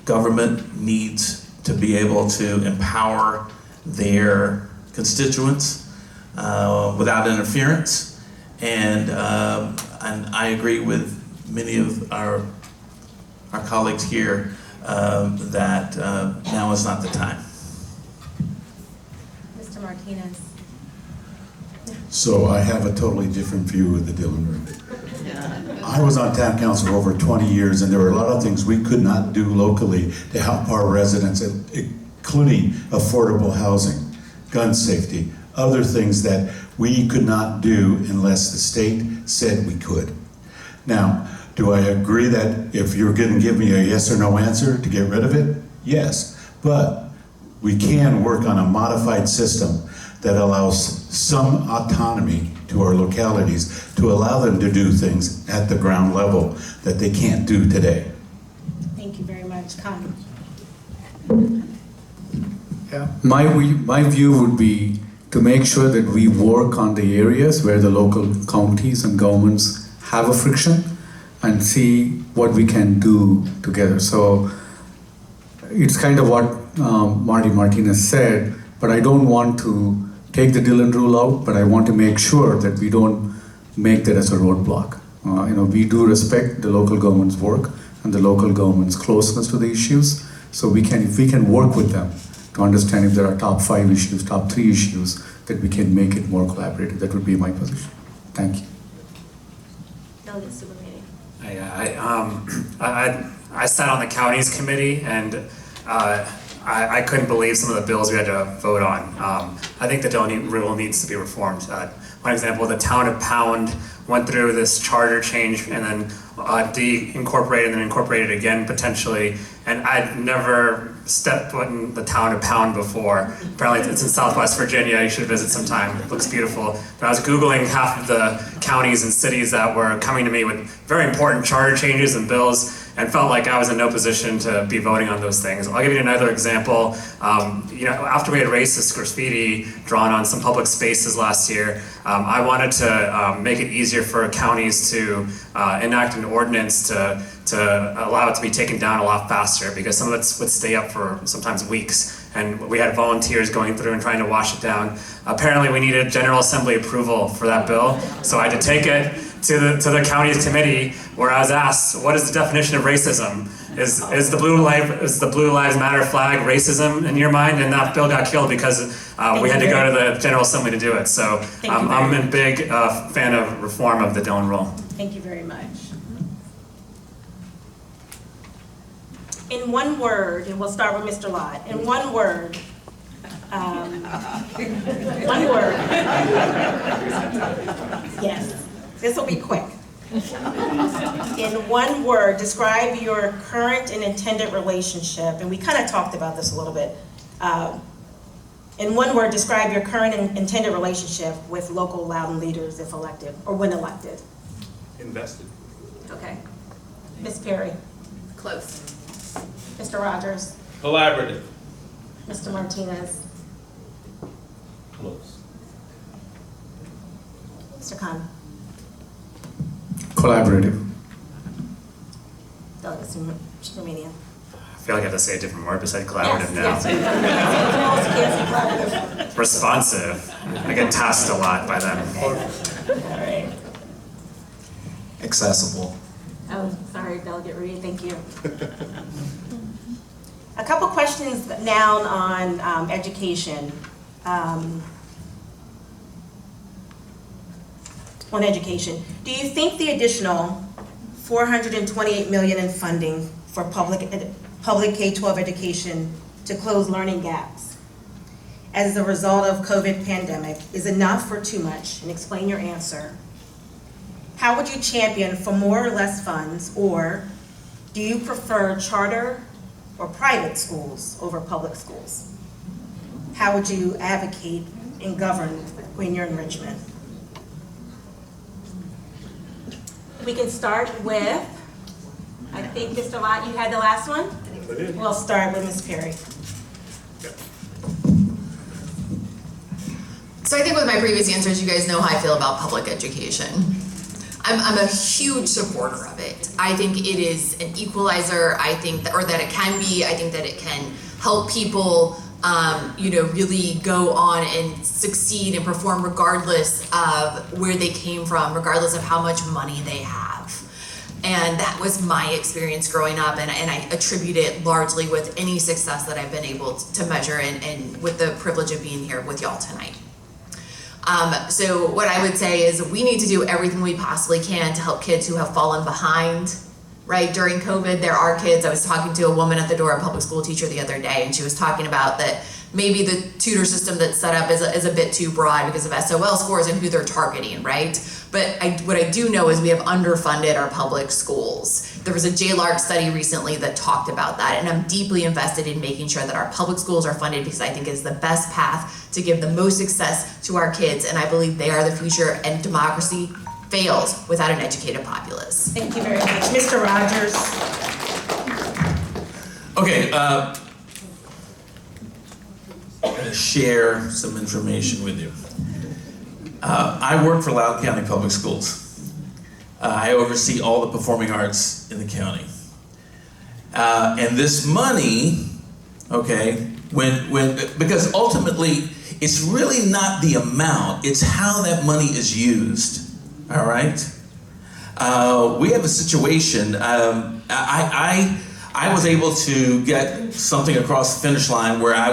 government needs to be able to empower their constituents without interference, and I agree with many of our colleagues here that now is not the time. Mr. Martinez? So I have a totally different view of the Dillion rule. I was on town council for over 20 years, and there were a lot of things we could not do locally to help our residents, including affordable housing, gun safety, other things that we could not do unless the state said we could. Now, do I agree that if you're going to give me a yes or no answer to get rid of it? Yes, but we can work on a modified system that allows some autonomy to our localities to allow them to do things at the ground level that they can't do today. Thank you very much. Kannan? Yeah. My view would be to make sure that we work on the areas where the local counties and governments have a friction and see what we can do together. So it's kind of what Martinez said, but I don't want to take the Dillion rule out, but I want to make sure that we don't make that as a roadblock. We do respect the local government's work and the local government's closeness to the issues, so if we can work with them to understand if there are top 5 issues, top 3 issues, that we can make it more collaborative. That would be my position. Thank you. Delegate Subramanyam? I sat on the counties committee, and I couldn't believe some of the bills we had to vote on. I think the Dillion rule needs to be reformed. One example, the town of Pound went through this charter change and then de-incorporated and then incorporated again potentially, and I'd never stepped foot in the town of Pound before. Apparently it's in Southwest Virginia, you should visit sometime, it looks beautiful. But I was Googling half of the counties and cities that were coming to me with very important charter changes and bills, and felt like I was in no position to be voting on those things. I'll give you another example. After we had racist graffiti drawn on some public spaces last year, I wanted to make it easier for counties to enact an ordinance to allow it to be taken down a lot faster, because some of it would stay up for sometimes weeks, and we had volunteers going through and trying to wash it down. Apparently we needed General Assembly approval for that bill, so I had to take it to the county's committee, where I was asked, what is the definition of racism? Is the Blue Lives Matter flag racism in your mind? And that bill got killed because we had to go to the General Assembly to do it. So I'm a big fan of reform of the Dillion rule. Thank you very much. In one word, and we'll start with Mr. Lott, in one word, one word. Yes, this will be quick. In one word, describe your current and intended relationship, and we kind of talked about this a little bit. In one word, describe your current and intended relationship with local Loudoun leaders if elected, or when elected. Invested. Okay. Ms. Perry. Close. Mr. Rogers. Collaborative. Mr. Martinez. Close. Mr. Kannan. Collaborative. Delegate Subramanyam. I feel like I have to say a different word besides collaborative Yes, now. yes. Responsive. I get tasked a lot by them. All right. Accessible. Oh, sorry, Delegate Reid, thank you. A couple questions now on education. On education, do you think the additional $428 million in funding for public K-12 education to close learning gaps as a result of COVID pandemic is enough or too much? And explain your answer. How would you champion for more or less funds, or do you prefer charter or private schools over public schools? How would you advocate and govern when you're in Richmond? We can start with, I think, Mr. Lott, you had the last one? We'll start with Ms. Perry. So I think with my previous answers, you guys know how I feel about public education. I'm a huge supporter of it. I think it is an equalizer. I think that, or that it can be. I think that it can help people, really go on and succeed and perform regardless of where they came from, regardless of how much money they have. And that was my experience growing up, and I attribute it largely with any success that I've been able to measure and with the privilege of being here with y'all tonight. So what I would say is we need to do everything we possibly can to help kids who have fallen behind, right? During COVID, there are kids, I was talking to a woman at the door, a public school teacher the other day, and she was talking about that maybe the tutor system that's set up is a bit too broad because of SOL scores and who they're targeting, right? But what I do know is we have underfunded our public schools. There was a JLARC study recently that talked about that, and I'm deeply invested in making sure that our public schools are funded because I think it's the best path to give the most success to our kids, and I believe they are the future, and democracy fails without an educated populace. Thank you very much. Mr. Rogers. Okay, I'm gonna share some information with you. I work for Loudoun County Public Schools. I oversee all the performing arts in the county. And this money, okay, because ultimately it's really not the amount, it's how that money is used, all right? We have a situation, I was able to get something across the finish line where I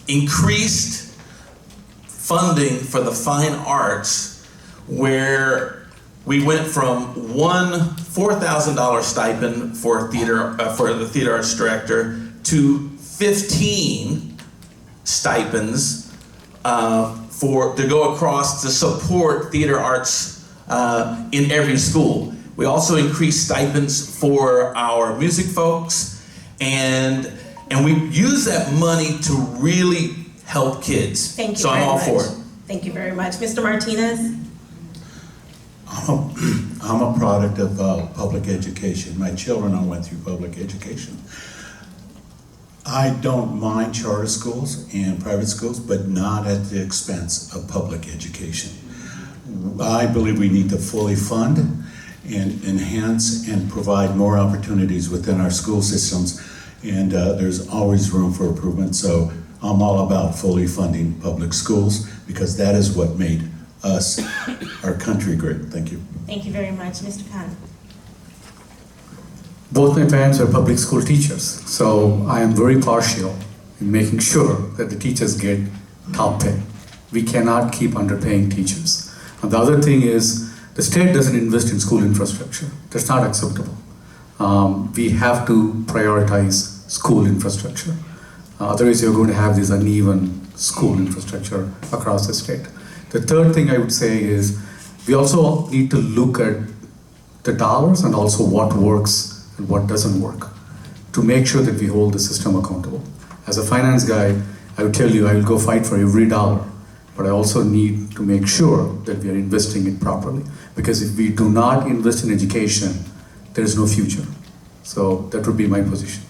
increased funding for the fine arts, where we went from one $4,000 stipend for the theater arts director to 15 stipends to go across to support theater arts in every school. We also increased stipends for our music folks, and we use that money to really help kids. Thank you so very I'm all much. for it. Thank you very much. Mr. Martinez? I'm a product of public education. My children all went through public education. I don't mind charter schools and private schools, but not at the expense of public education. I believe we need to fully fund and enhance and provide more opportunities within our school systems, and there's always room for improvement. So I'm all about fully funding public schools because that is what made us, our country, great. Thank you. Thank you very much. Mr. Kannan? Both my parents are public school teachers, so I am very partial in making sure that the teachers get top pay. We cannot keep underpaying teachers. And the other thing is, the state doesn't invest in school infrastructure. That's not acceptable. We have to prioritize school infrastructure. Otherwise, you're going to have this uneven school infrastructure across the state. The third thing I would say is, we also need to look at the dollars and also what works and what doesn't work to make sure that we hold the system accountable. As a finance guy, I would tell you I will go fight for every dollar, but I also need to make sure that we are investing it properly. Because if we do not invest in education, there is no future. So that would be my position.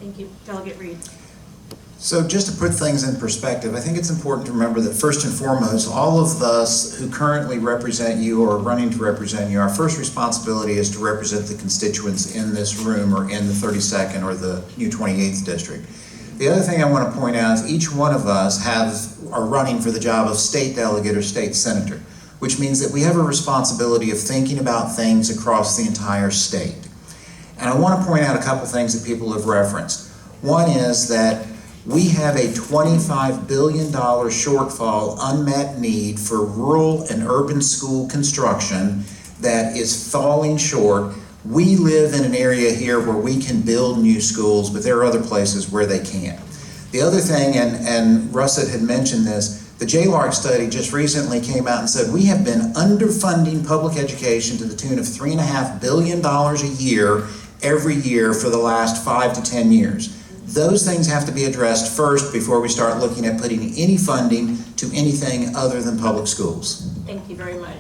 Thank you. Delegate Reid? So just to put things in perspective, I think it's important to remember that first and foremost, all of us who currently represent you or are running to represent you, our first responsibility is to represent the constituents in this room or in the 32nd or the new 28th district. The other thing I want to point out is each one of us are running for the job of state delegate or state senator, which means that we have a responsibility of thinking about things across the entire state. And I want to point out a couple things that people have referenced. One is that we have a $25 billion shortfall unmet need for rural and urban school construction that is falling short. We live in an area here where we can build new schools, but there are other places where they can't. The other thing, and Russet had mentioned this, the JLARC study just recently came out and said we have been underfunding public education to the tune of $3.5 billion a year every year for the last 5 to 10 years. Those things have to be addressed first before we start looking at putting any funding to anything other than public schools. Thank you very much.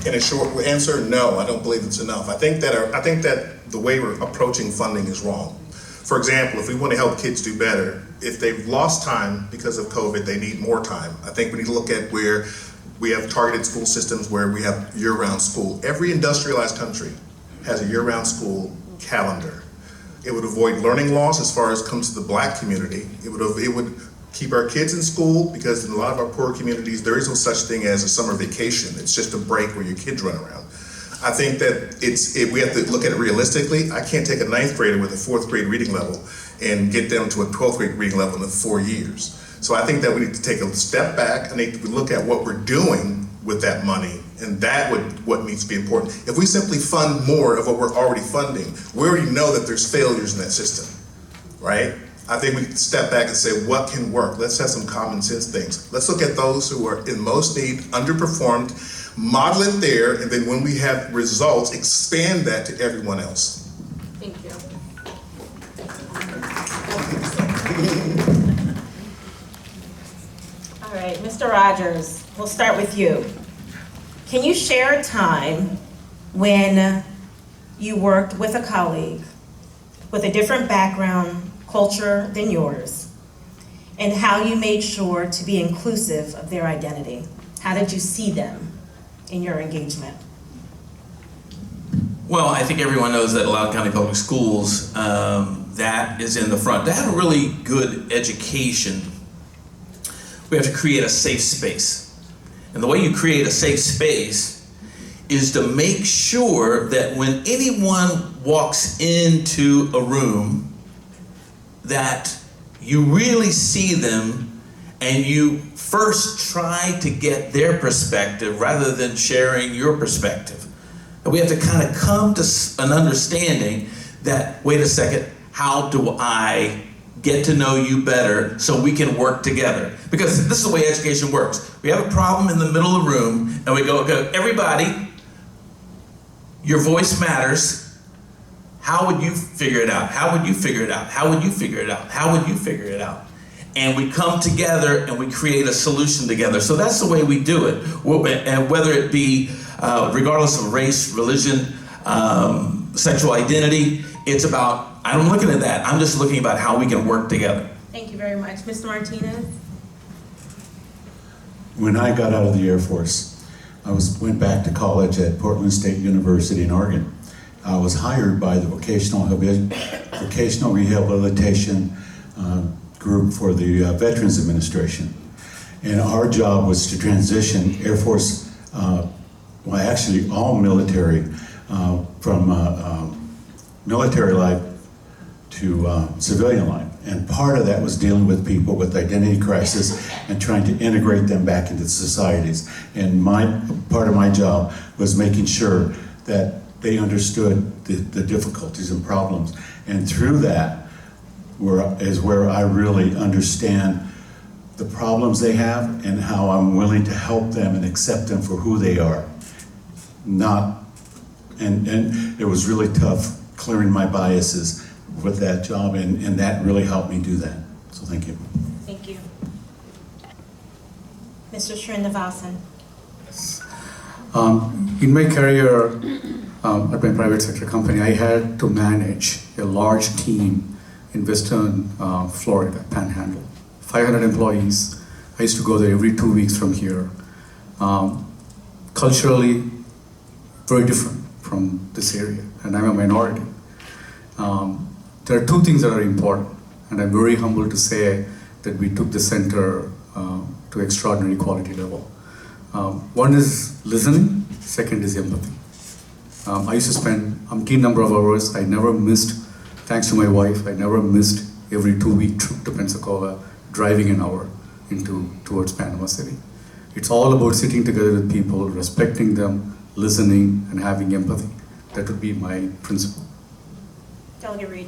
In a short answer, no, I don't believe it's enough. I think that the way we're approaching funding is wrong. For example, if we want to help kids do better, if they've lost time because of COVID, they need more time. I think we need to look at where we have targeted school systems where we have year-round school. Every industrialized country has a year-round school calendar. It would avoid learning loss as far as comes to the Black community. It would keep our kids in school, because in a lot of our poor communities, there is no such thing as a summer vacation. It's just a break where your kids run around. I think that we have to look at it realistically. I can't take a 9th grader with a 4th grade reading level and get them to a 12th grade reading level in 4 years. So I think that we need to take a step back. I need to look at what we're doing with that money, and what needs to be important. If we simply fund more of what we're already funding, we already know that there's failures in that system, right? I think we need to step back and say, what can work? Let's have some common sense things. Let's look at those who are in most need, underperformed, model it there, and then when we have results, expand that to everyone else. Thank you. All right, Mr. Rogers, we'll start with you. Can you share a time when you worked with a colleague with a different background, culture than yours, and how you made sure to be inclusive of their identity? How did you see them in your engagement? Well, I think everyone knows that Loudoun County Public Schools, that is in the front. To have a really good education, we have to create a safe space. And the way you create a safe space is to make sure that when anyone walks into a room, that you really see them and you first try to get their perspective rather than sharing your perspective. And we have to kind of come to an understanding that, wait a second, how do I get to know you better so we can work together? Because this is the way education works. We have a problem in the middle of the room and we go, everybody, your voice matters. How would you figure it out? How would you figure it out? How would you figure it out? How would you figure it out? And we come together and we create a solution together. So that's the way we do it. And whether it be regardless of race, religion, sexual identity, it's about, I'm looking at that. I'm just looking about how we can work together. Thank you very much. Mr. Martinez? When I got out of the Air Force, I went back to college at Portland State University in Oregon. I was hired by the vocational rehabilitation group for the Veterans Administration. And our job was to transition Air Force, well actually all military, from military life to civilian life. And part of that was dealing with people with identity crisis and trying to integrate them back into societies. And part of my job was making sure that they understood the difficulties and problems. And through that is where I really understand the problems they have and how I'm willing to help them and accept them for who they are. And it was really tough clearing my biases with that job, and that really helped me do that. So thank you. Thank you. Mr. Srinivasan. In my career at my private sector company, I had to manage a large team in Western Florida, Panhandle. 500 employees. I used to go there every 2 weeks from here. Culturally, very different from this area, and I'm a minority. There are two things that are important, and I'm very humbled to say that we took the center to extraordinary quality level. One is listening, second is empathy. I used to spend umpteen number of hours. I never missed, thanks to my wife, I never missed every 2-week trip to Pensacola, driving an hour towards Panama City. It's all about sitting together with people, respecting them, listening, and having empathy. That would be my principle. Delegate Reid.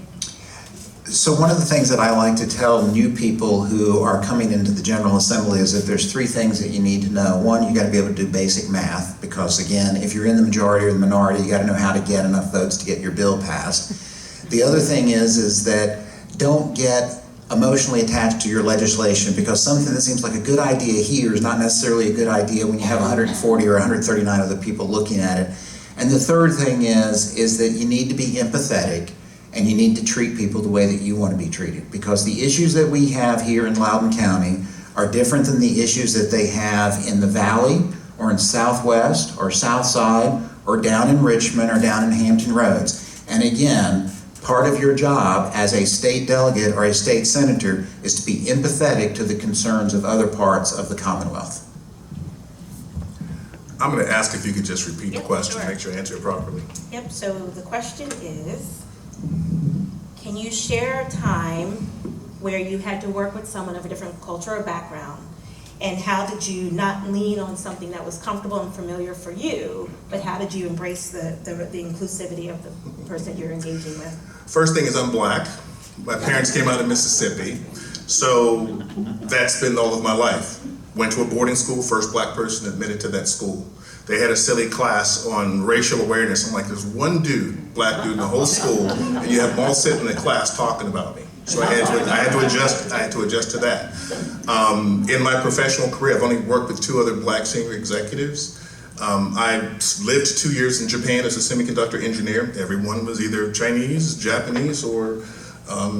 So one of the things that I like to tell new people who are coming into the General Assembly is that there's 3 things that you need to know. One, you got to be able to do basic math, because again, if you're in the majority or the minority, you got to know how to get enough votes to get your bill passed. The other thing is that don't get emotionally attached to your legislation, because something that seems like a good idea here is not necessarily a good idea when you have 140 or 139 other people looking at it. And the third thing is that you need to be empathetic, and you need to treat people the way that you want to be treated, because the issues that we have here in Loudoun County are different than the issues that they have in the Valley or in Southwest or Southside or down in Richmond or down in Hampton Roads. And again, part of your job as a state delegate or a state senator is to be empathetic to the concerns of other parts of the Commonwealth. I'm going to ask if you could just repeat the question, sure. make sure I answer it properly. Yep, so the question is, can you share a time where you had to work with someone of a different culture or background, and how did you not lean on something that was comfortable and familiar for you, but how did you embrace the inclusivity of the person you're engaging with? First thing is I'm Black. My parents came out of Mississippi, so that's been all of my life. Went to a boarding school, first Black person admitted to that school. They had a silly class on racial awareness. I'm like, there's one dude, Black dude in the whole school, and you have them all sitting in the class talking about me. So I had to adjust to that. In my professional career, I've only worked with 2 other Black senior executives. I lived 2 years in Japan as a semiconductor engineer. Everyone was either Chinese, Japanese, or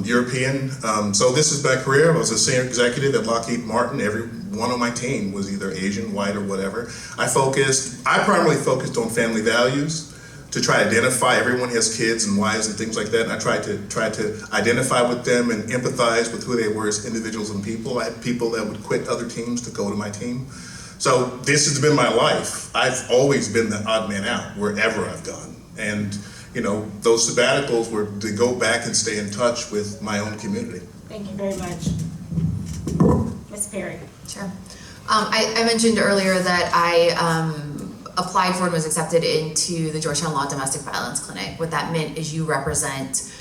European. So this is my career. I was a senior executive at Lockheed Martin. Every one on my team was either Asian, white, or whatever. I primarily focused on family values to try to identify. Everyone has kids and wives and things like that, and I tried to identify with them and empathize with who they were as individuals and people. I had people that would quit other teams to go to my team. So this has been my life. I've always been the odd man out wherever I've gone. And you know, those sabbaticals were to go back and stay in touch with my own community. Thank you very much. Ms. Perry. Sure. I mentioned earlier that I applied for and was accepted into the Georgetown Law Domestic Violence Clinic. What that meant is you represent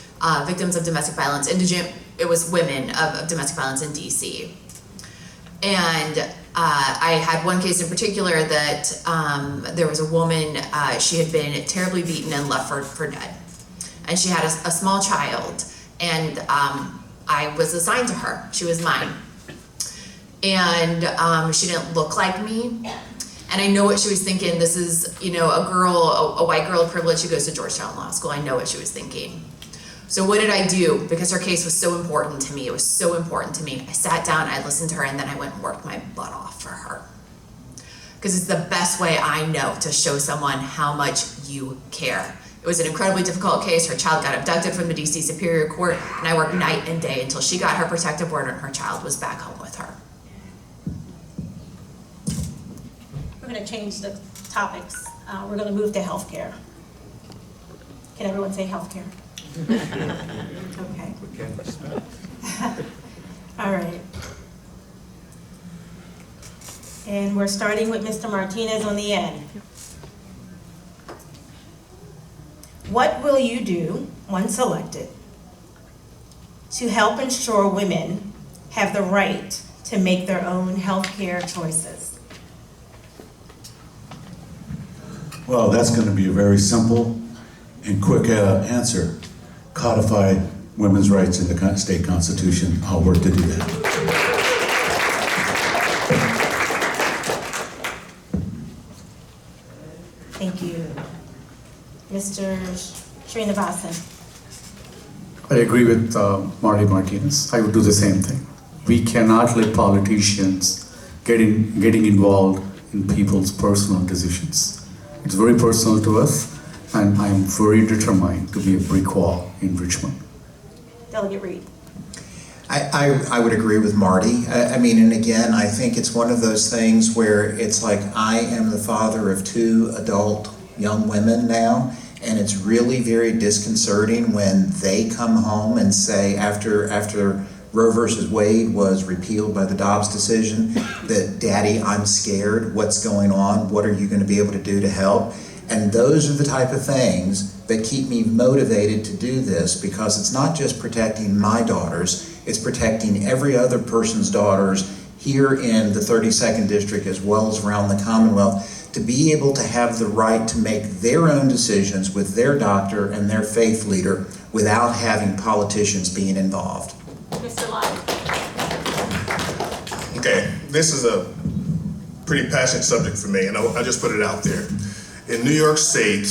victims of domestic violence, it was women of domestic violence in DC. And I had one case in particular that there was a woman, she had been terribly beaten and left for dead. And she had a small child, and I was assigned to her. She was mine. And she didn't look like me. And I know what she was thinking. This is, you know, a white girl of privilege who goes to Georgetown Law School. I know what she was thinking. So what did I do? Because her case was so important to me. It was so important to me. I sat down, I listened to her, and then I went and worked my butt off for her. Because it's the best way I know to show someone how much you care. It was an incredibly difficult case. Her child got abducted from the DC Superior Court, and I worked night and day until she got her protective order and her child was back home with her. We're going to change the topics. We're going to move to healthcare. Can everyone say healthcare? Okay. All right. And we're starting with Mr. Martinez on the end. What will you do, once elected, to help ensure women have the right to make their own healthcare choices? Well, that's going to be a very simple and quick answer. Codify women's rights in the state constitution. I'll work to do that. Thank you. Mr. Srinivasan. I agree with Marty Martinez. I would do the same thing. We cannot let politicians getting involved in people's personal decisions. It's very personal to us, and I am very determined to be a brick wall in Richmond. Delegate Reid. I would agree with Marty. I mean, and again, I think it's one of those things where it's like, I am the father of 2 adult young women now, and it's really very disconcerting when they come home and say, after Roe versus Wade was repealed by the Dobbs decision, that, Daddy, I'm scared, what's going on, what are you going to be able to do to help? And those are the type of things that keep me motivated to do this, because it's not just protecting my daughters, it's protecting every other person's daughters here in the 32nd District as well as around the Commonwealth, to be able to have the right to make their own decisions with their doctor and their faith leader without having politicians being involved. Mr. Lott. Okay, this is a pretty passionate subject for me, and I just put it out there. In New York State,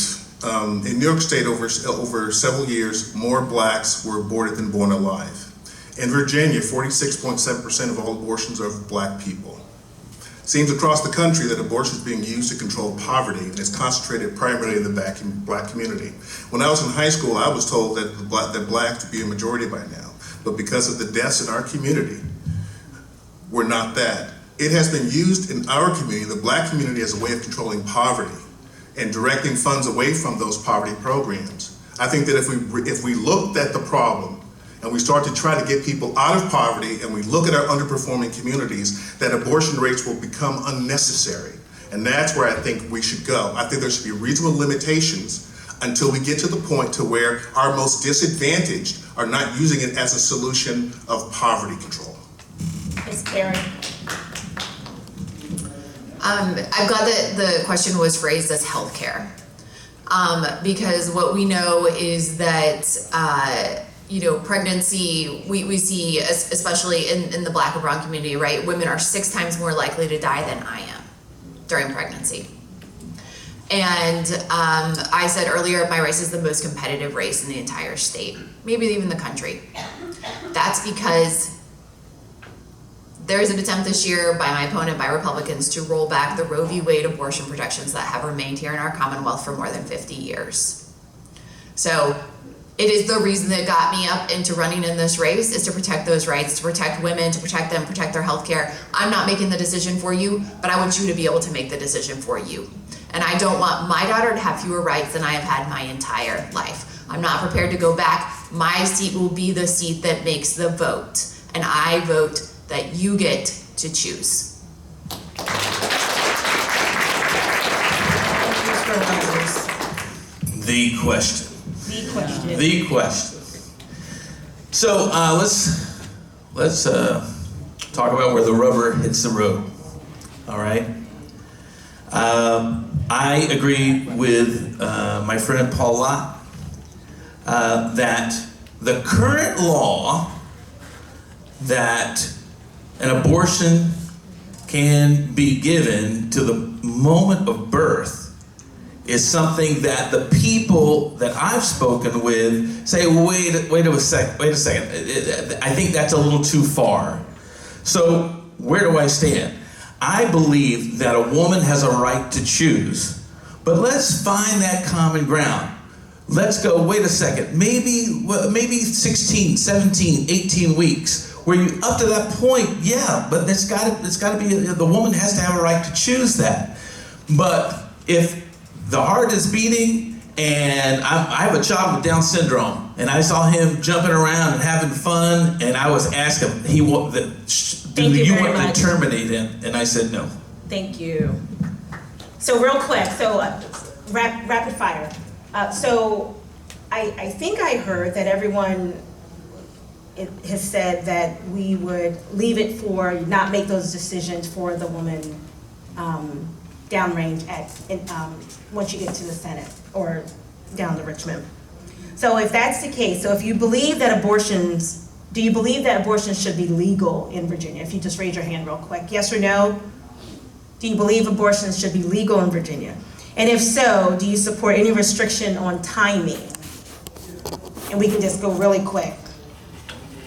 over several years, more blacks were aborted than born alive. In Virginia, 46.7% of all abortions are of black people. It seems across the country that abortion is being used to control poverty, and it's concentrated primarily in the black community. When I was in high school, I was told that blacks would be a majority by now, but because of the deaths in our community, we're not that. It has been used in our community, the black community, as a way of controlling poverty and directing funds away from those poverty programs. I think that if we looked at the problem and we start to try to get people out of poverty and we look at our underperforming communities, that abortion rates will become unnecessary. And that's where I think we should go. I think there should be reasonable limitations until we get to the point to where our most disadvantaged are not using it as a solution of poverty control. Ms. Kiera. I'm glad that the question was phrased as healthcare, because what we know is that pregnancy, we see, especially in the Black and brown community, right? Women are 6 times more likely to die than I am during pregnancy. And I said earlier, my race is the most competitive race in the entire state, maybe even the country. That's because there's an attempt this year by my opponent, by Republicans, to roll back the Roe v. Wade abortion protections that have remained here in our Commonwealth for more than 50 years. So it is the reason that got me up into running in this race, is to protect those rights, to protect women, to protect them, protect their health care. I'm not making the decision for you, but I want you to be able to make the decision for you. And I don't want my daughter to have fewer rights than I have had my entire life. I'm not prepared to go back. My seat will be the seat that makes the vote. And I vote that you get to choose. The question. The question. So let's talk about where the rubber hits the road. All right. I agree with my friend Paul Lott that the current law that an abortion can be given to the moment of birth is something that the people that I've spoken with say, wait a second. I think that's a little too far. So where do I stand? I believe that a woman has a right to choose, but let's find that common ground. Let's go, wait a second, maybe 16, 17, 18 weeks, where you, up to that point, yeah, but it's gotta be, the woman has to have a right to choose that. But if the heart is beating, and I have a child with Down syndrome, and I saw him jumping around and having fun, and I was asking him, do you want to terminate him? And I said no. Thank you. So real quick, rapid fire. So I think I heard that everyone has said that we would leave it for, not make those decisions for the woman downrange once you get to the Senate or down to Richmond. So if that's the case, so if you believe that do you believe that abortions should be legal in Virginia? If you just raise your hand real quick, yes or no? Do you believe abortions should be legal in Virginia? And if so, do you support any restriction on timing? And we can just go really quick.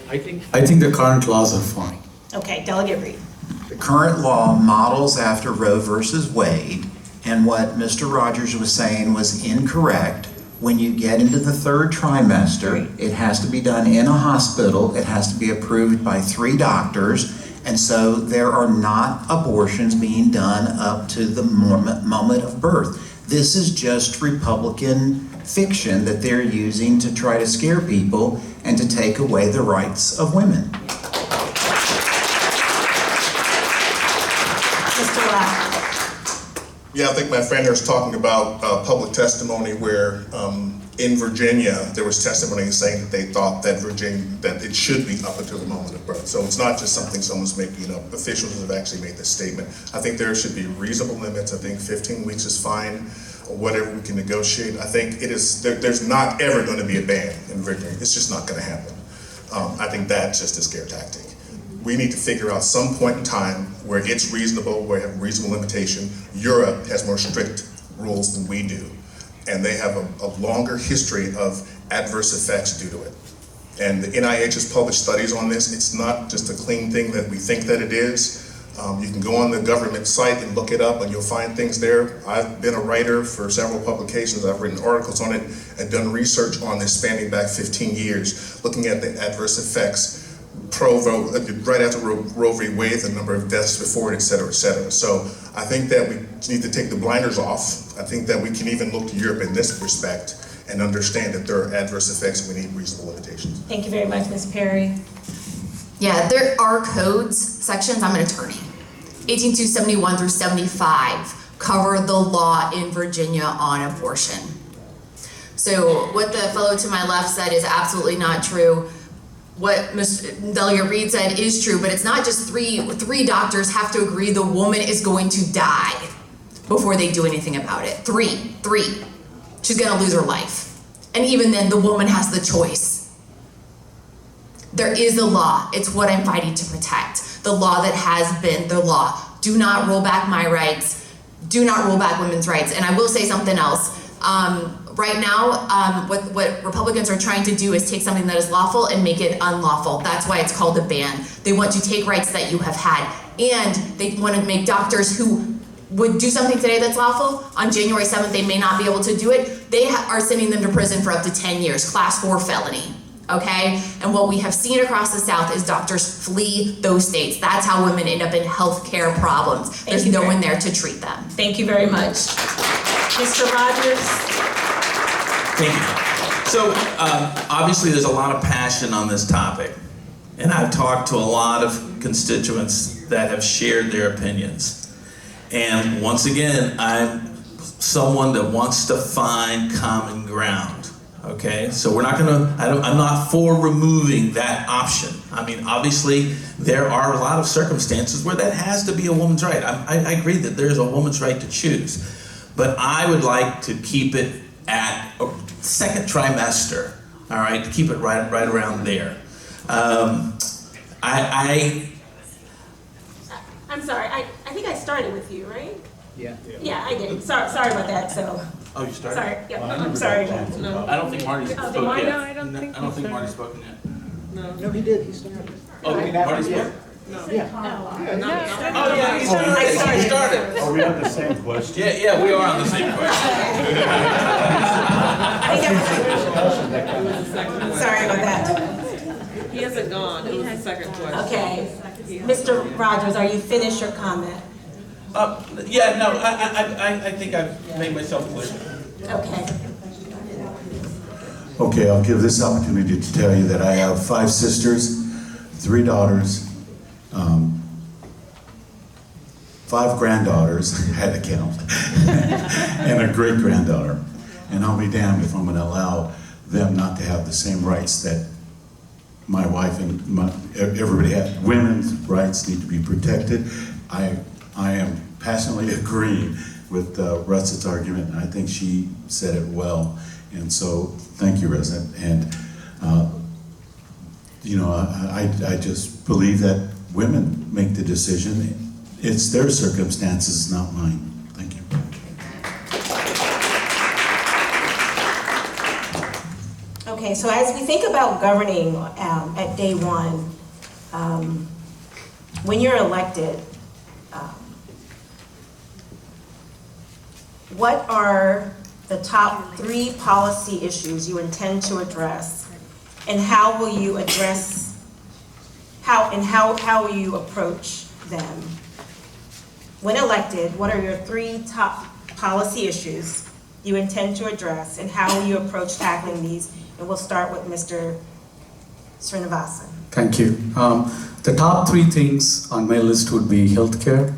I think the current laws are fine. Okay, Delegate Reid. The current law models after Roe versus Wade, and what Mr. Rogers was saying was incorrect. When you get into the third trimester, it has to be done in a hospital, it has to be approved by 3 doctors, and so there are not abortions being done up to the moment of birth. This is just Republican fiction that they're using to try to scare people and to take away the rights of women. Mr. Lott. Yeah, I think my friend here is talking about public testimony where in Virginia, there was testimony saying that they thought that that it should be up until the moment of birth. So it's not just something someone's making up. Officials have actually made this statement. I think there should be reasonable limits. I think 15 weeks is fine, or whatever we can negotiate. I think it is, there's not ever going to be a ban in Virginia. It's just not going to happen. I think that's just a scare tactic. We need to figure out some point in time where it's reasonable, where we have reasonable limitation. Europe has more strict rules than we do, and they have a longer history of adverse effects due to it. And the NIH has published studies on this. It's not just a clean thing that we think that it is. You can go on the government site and look it up, and you'll find things there. I've been a writer for several publications. I've written articles on it and done research on this spanning back 15 years, looking at the adverse effects right after Roe v. Wade, the number of deaths before it, et cetera, et cetera. So I think that we need to take the blinders off. I think that we can even look to Europe in this respect and understand that there are adverse effects and we need reasonable limitations. Thank you very much, Ms. Perry. Yeah, there are codes, sections, I'm an attorney. 18271 through 75 cover the law in Virginia on abortion. So what the fellow to my left said is absolutely not true. What Mr. Delegate Reid said is true, but it's not just three doctors have to agree the woman is going to die before they do anything about it. Three. She's gonna lose her life. And even then, the woman has the choice. There is a law. It's what I'm fighting to protect. The law that has been the law. Do not roll back my rights. Do not roll back women's rights. And I will say something else. Right now, what Republicans are trying to do is take something that is lawful and make it unlawful. That's why it's called a ban. They want to take rights that you have had, and they want to make doctors who would do something today that's lawful, on January 7th, they may not be able to do it. They are sending them to prison for up to 10 years, class 4 felony. Okay? And what we have seen across the South is doctors flee those states. That's how women end up in healthcare problems. There's no one there to treat them. Thank you very much. Mr. Rogers. Thank you. So obviously there's a lot of passion on this topic, and I've talked to a lot of constituents that have shared their opinions. And once again, I'm someone that wants to find common ground. Okay, so we're not gonna, I'm not for removing that option. I mean, obviously, there are a lot of circumstances where that has to be a woman's right. I agree that there's a woman's right to choose, but I would like to keep it at a second trimester, all right, to keep it right around there. I'm sorry, I think I started with you, right? Yeah. Yeah, I did. Sorry about that, so. Oh, you started? Sorry, yeah, I'm sorry. No. I don't think Marty's spoken yet. No, I don't think Marty's spoken yet. No, he did, he started. Oh, Marty spoke? Yeah. Oh, yeah, he started. Are we on the same question? Yeah, we are on the same question. Sorry about that. He hasn't gone, it was the second question. Okay. Mr. Rogers, are you finished your comment? Yeah, no, I think I've made myself clear. Okay. Okay, I'll give this opportunity to tell you that I have 5 sisters, 3 daughters, 5 granddaughters, I had to count, and a great-granddaughter. And I'll be damned if I'm gonna allow them not to have the same rights that my wife and everybody has. Women's rights need to be protected. I am passionately agreeing with Russet's argument, and I think she said it well. And so, thank you, Russet. And you know, I just believe that women make the decision. It's their circumstances, not mine. Thank you. Okay, so as we think about governing at day one, when you're elected, what are the top 3 policy issues you intend to address, and how will you address, how will you approach them? When elected, what are your 3 top policy issues you intend to address, and how will you approach tackling these? And we'll start with Mr. Srinivasan. Thank you. The top 3 things on my list would be healthcare,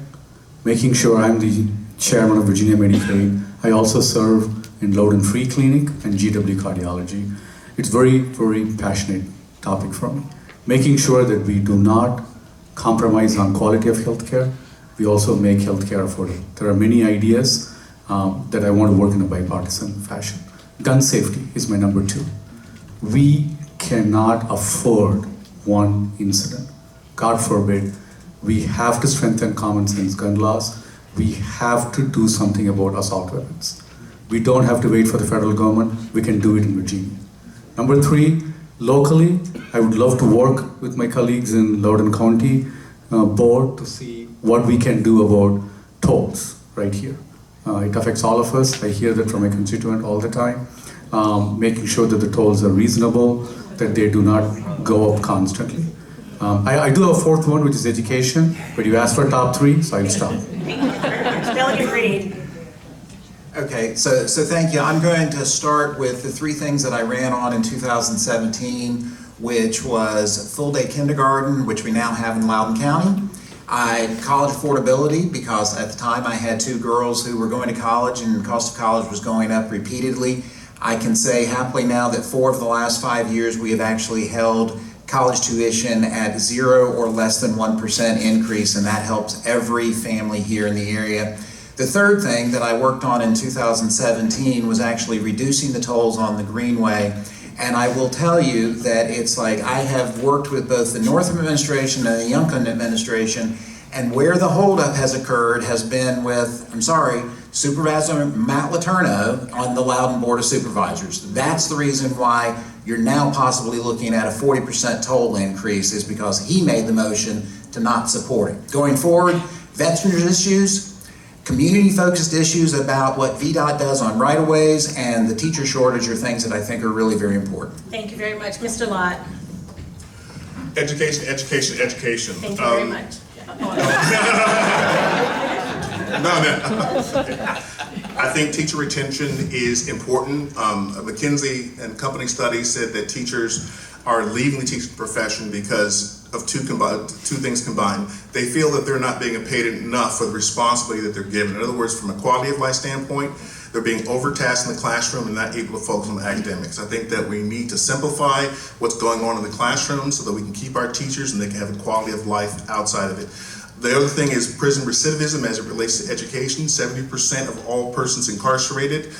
making sure I'm the chairman of Virginia Medicaid. I also serve in Loudoun Free Clinic and GW Cardiology. It's very, very passionate topic for me. Making sure that we do not compromise on quality of healthcare. We also make healthcare affordable. There are many ideas that I want to work in a bipartisan fashion. Gun safety is my number 2. We cannot afford one incident. God forbid, we have to strengthen common sense gun laws. We have to do something about assault weapons. We don't have to wait for the federal government. We can do it in Virginia. Number 3, locally, I would love to work with my colleagues in Loudoun County board to see what we can do about tolls right here. It affects all of us. I hear that from my constituent all the time. Making sure that the tolls are reasonable, that they do not go up constantly. I do have a 4th one, which is education, but you asked for top 3, so I'll stop. Delegate Reid. Okay, so thank you. I'm going to start with the 3 things that I ran on in 2017, which was full-day kindergarten, which we now have in Loudoun County. College affordability, because at the time I had 2 girls who were going to college and the cost of college was going up repeatedly. I can say happily now that 4 of the last 5 years we have actually held college tuition at 0 or less than 1% increase, and that helps every family here in the area. The 3rd thing that I worked on in 2017 was actually reducing the tolls on the Greenway. And I will tell you that it's like I have worked with both the Northam administration and the Youngkin administration, and where the holdup has occurred has been with, Supervisor Matt Letourneau on the Loudoun Board of Supervisors. That's the reason why you're now possibly looking at a 40% toll increase, is because he made the motion to not support it. Going forward, veterans issues, community-focused issues about what VDOT does on right-of-ways, and the teacher shortage are things that I think are really very important. Thank you very much. Mr. Lott. Education, education, education. Thank you very much. No. I think teacher retention is important. McKinsey and Company studies said that teachers are leaving the teaching profession because of 2 things combined. They feel that they're not being paid enough for the responsibility that they're given. In other words, from a quality of life standpoint, they're being overtasked in the classroom and not able to focus on academics. I think that we need to simplify what's going on in the classroom so that we can keep our teachers and they can have a quality of life outside of it. The other thing is prison recidivism as it relates to education. 70% of all persons incarcerated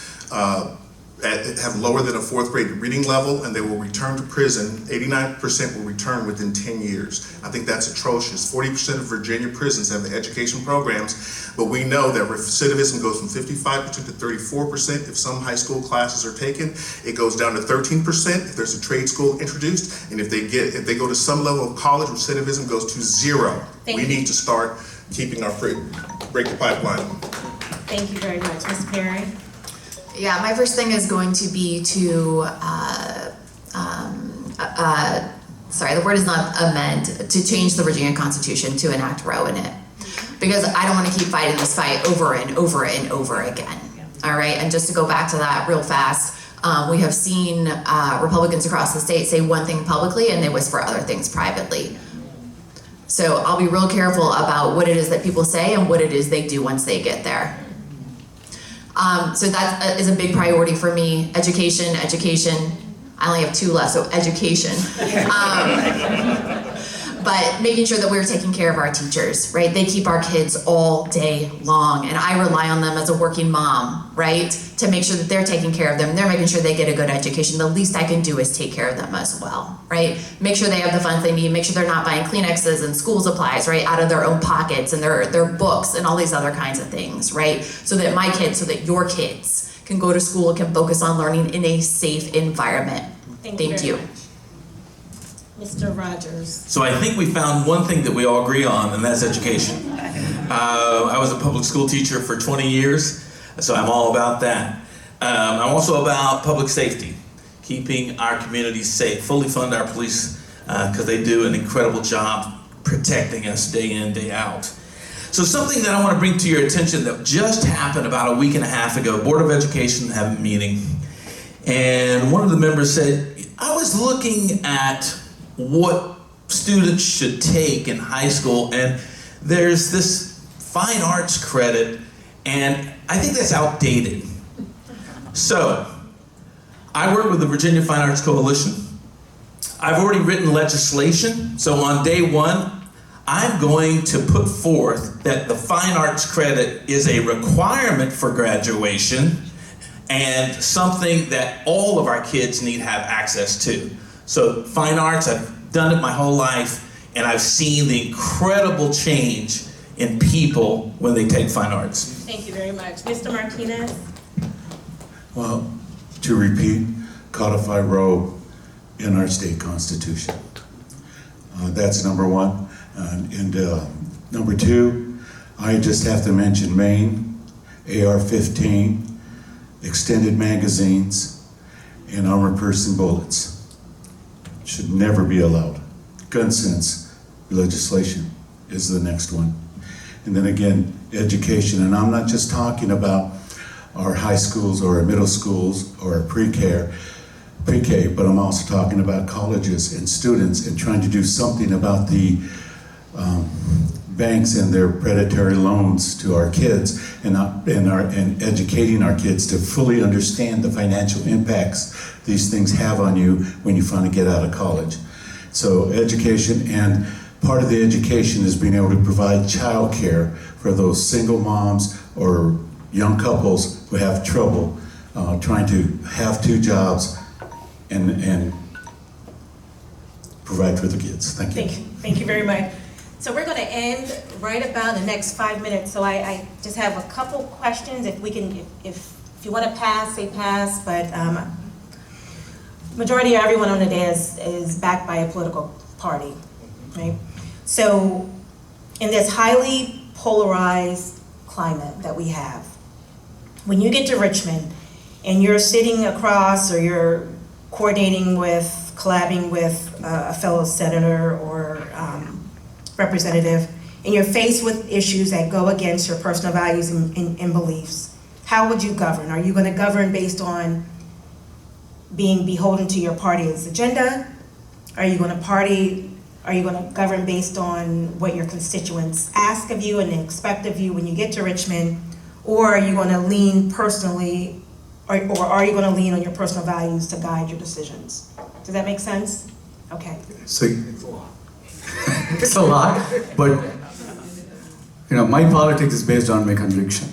have lower than a 4th grade reading level, and they will return to prison. 89% will return within 10 years. I think that's atrocious. 40% of Virginia prisons have the education programs, but we know that recidivism goes from 55% to 34% if some high school classes are taken. It goes down to 13% if there's a trade school introduced, and if they go to some level of college, recidivism goes to 0. We need to start keeping our break the pipeline. Thank you very much. Ms. Perry. Yeah, my first thing is going to be to, the word is not amend, to change the Virginia Constitution to enact Roe in it. Because I don't want to keep fighting this fight over and over and over again. All right, and just to go back to that real fast, we have seen Republicans across the state say one thing publicly and they whisper other things privately. So I'll be real careful about what it is that people say and what it is they do once they get there. So that is a big priority for me. Education. I only have 2 left, so education. But making sure that we're taking care of our teachers, right? They keep our kids all day long, and I rely on them as a working mom, right? To make sure that they're taking care of them. They're making sure they get a good education. The least I can do is take care of them as well, right? Make sure they have the funds they need. Make sure they're not buying Kleenexes and school supplies, right? Out of their own pockets and their books and all these other kinds of things, right? So that my kids, so that your kids can go to school, can focus on learning in a safe environment. Thank you. very much. Mr. Rogers. So I think we found one thing that we all agree on, and that's education. I was a public school teacher for 20 years, so I'm all about that. I'm also about public safety, keeping our communities safe, fully fund our police because they do an incredible job protecting us day in, day out. So something that I want to bring to your attention that just happened about a week and a half ago, Board of Education had a meeting, and one of the members said, I was looking at what students should take in high school, and there's this fine arts credit, and I think that's outdated. So, I work with the Virginia Fine Arts Coalition. I've already written legislation, so on day one, I'm going to put forth that the fine arts credit is a requirement for graduation and something that all of our kids need to have access to. So fine arts, I've done it my whole life, and I've seen the incredible change in people when they take fine arts. Thank you very much. Mr. Martinez? Well, to repeat, codify Roe in our state constitution. That's number one. And number two, I just have to mention Maine, AR-15, extended magazines, and armored person bullets. Should never be allowed. Gun sense legislation is the next one. And then again, education, and I'm not just talking about our high schools or our middle schools or our pre-K, but I'm also talking about colleges and students and trying to do something about the banks and their predatory loans to our kids, and educating our kids to fully understand the financial impacts these things have on you when you finally get out of college. So education, and part of the education is being able to provide childcare for those single moms or young couples who have trouble trying to have two jobs and provide for the kids. Thank you. Thank you very much. So we're going to end right about the next 5 minutes. So I just have a couple questions. If we can, if you want to pass, say pass. But majority of everyone on the day is backed by a political party, right? So in this highly polarized climate that we have, when you get to Richmond and you're sitting across or you're coordinating with, collabing with a fellow senator or representative, and you're faced with issues that go against your personal values and beliefs, how would you govern? Are you going to govern based on being beholden to your party's agenda? Are you going to govern based on what your constituents ask of you and expect of you when you get to Richmond? Or are you going to lean personally, or are you going to lean on your personal values to guide your decisions? Does that make sense? Okay. So, it's a lot, but my politics is based on my conviction.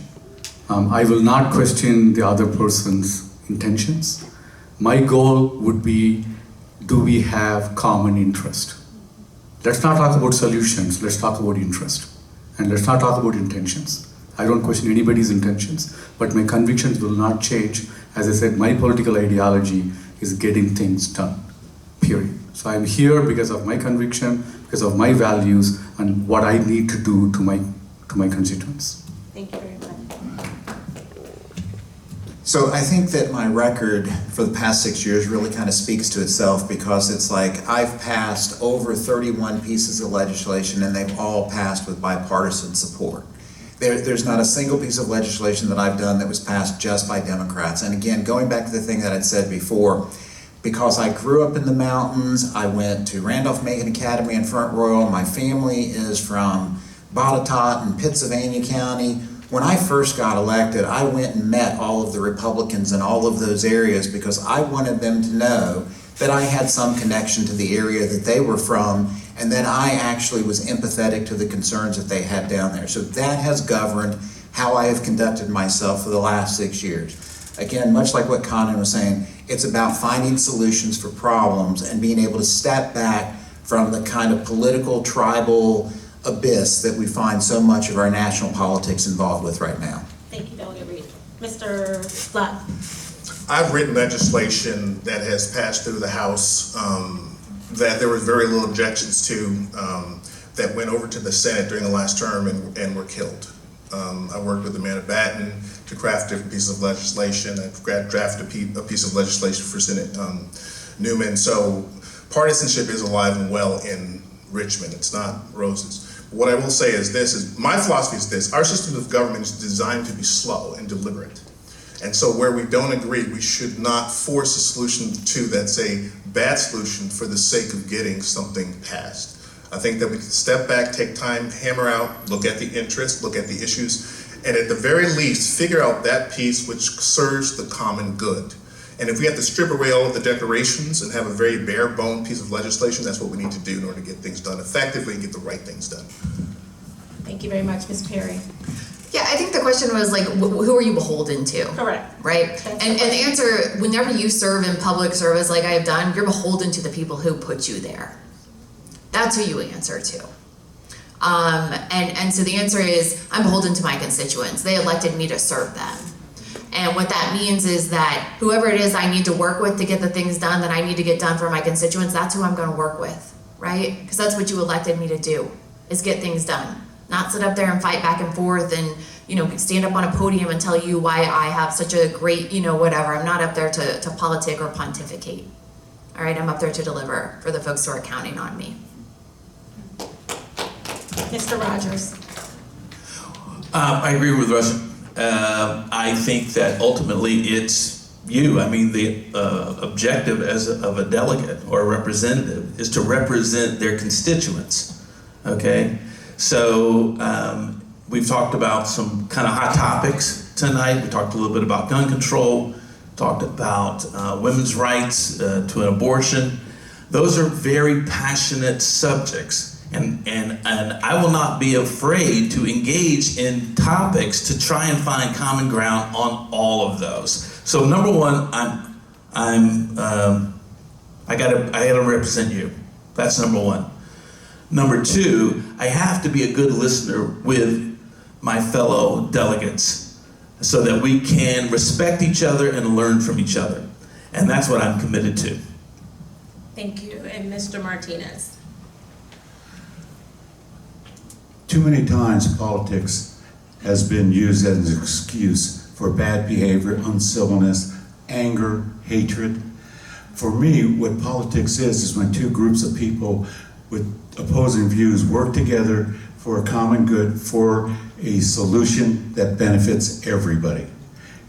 I will not question the other person's intentions. My goal would be, do we have common interest? Let's not talk about solutions, let's talk about interest. And let's not talk about intentions. I don't question anybody's intentions, but my convictions will not change. As I said, my political ideology is getting things done, period. So I'm here because of my conviction, because of my values, and what I need to do to my constituents. Thank you very much. So I think that my record for the past 6 years really kind of speaks to itself, because it's like I've passed over 31 pieces of legislation and they've all passed with bipartisan support. There's not a single piece of legislation that I've done that was passed just by Democrats. And again, going back to the thing that I'd said before, because I grew up in the mountains, I went to Randolph-Macon Academy in Front Royal. My family is from Botetourt in Pittsylvania County. When I first got elected, I went and met all of the Republicans in all of those areas because I wanted them to know that I had some connection to the area that they were from, and that I actually was empathetic to the concerns that they had down there. So that has governed how I have conducted myself for the last 6 years. Again, much like what Kannan was saying, it's about finding solutions for problems and being able to step back from the kind of political, tribal abyss that we find so much of our national politics involved with right now. Thank you, Delegate Reid. Mr. Lott. I've written legislation that has passed through the House that there was very little objections to that went over to the Senate during the last term and were killed. I worked with Amanda Batten to craft different pieces of legislation. I've drafted a piece of legislation for Senate Newman. So partisanship is alive and well in Richmond. It's not roses. What I will say is this, is my philosophy is this: our system of government is designed to be slow and deliberate. And so where we don't agree, we should not force a solution that's a bad solution for the sake of getting something passed. I think that we can step back, take time, hammer out, look at the interests, look at the issues, and at the very least, figure out that piece which serves the common good. And if we have to strip away all of the decorations and have a very bare bone piece of legislation, that's what we need to do in order to get things done effectively and get the right things done. Thank you very much, Ms. Perry. Yeah, I think the question was like, who are you beholden to? Correct. Right? And the answer, whenever you serve in public service like I have done, you're beholden to the people who put you there. That's who you answer to. And so the answer is, I'm beholden to my constituents. They elected me to serve them. And what that means is that whoever it is I need to work with to get the things done that I need to get done for my constituents, that's who I'm going to work with, right? Because that's what you elected me to do, is get things done. Not sit up there and fight back and forth and, you know, stand up on a podium and tell you why I have such a great, you know, whatever. I'm not up there to politic or pontificate. All right, I'm up there to deliver for the folks who are counting on me. Mr. Rogers. I agree with Russet. I think that ultimately it's you. I mean, the objective of a delegate or a representative is to represent their constituents, okay? So we've talked about some kind of hot topics tonight. We talked a little bit about gun control, talked about women's rights to an abortion. Those are very passionate subjects. And I will not be afraid to engage in topics to try and find common ground on all of those. So number one, I gotta represent you. That's number one. Number two, I have to be a good listener with my fellow delegates so that we can respect each other and learn from each other. And that's what I'm committed to. Thank you. And Mr. Martinez. Too many times politics has been used as an excuse for bad behavior, uncivilness, anger, hatred. For me, what politics is when two groups of people with opposing views work together for a common good, for a solution that benefits everybody.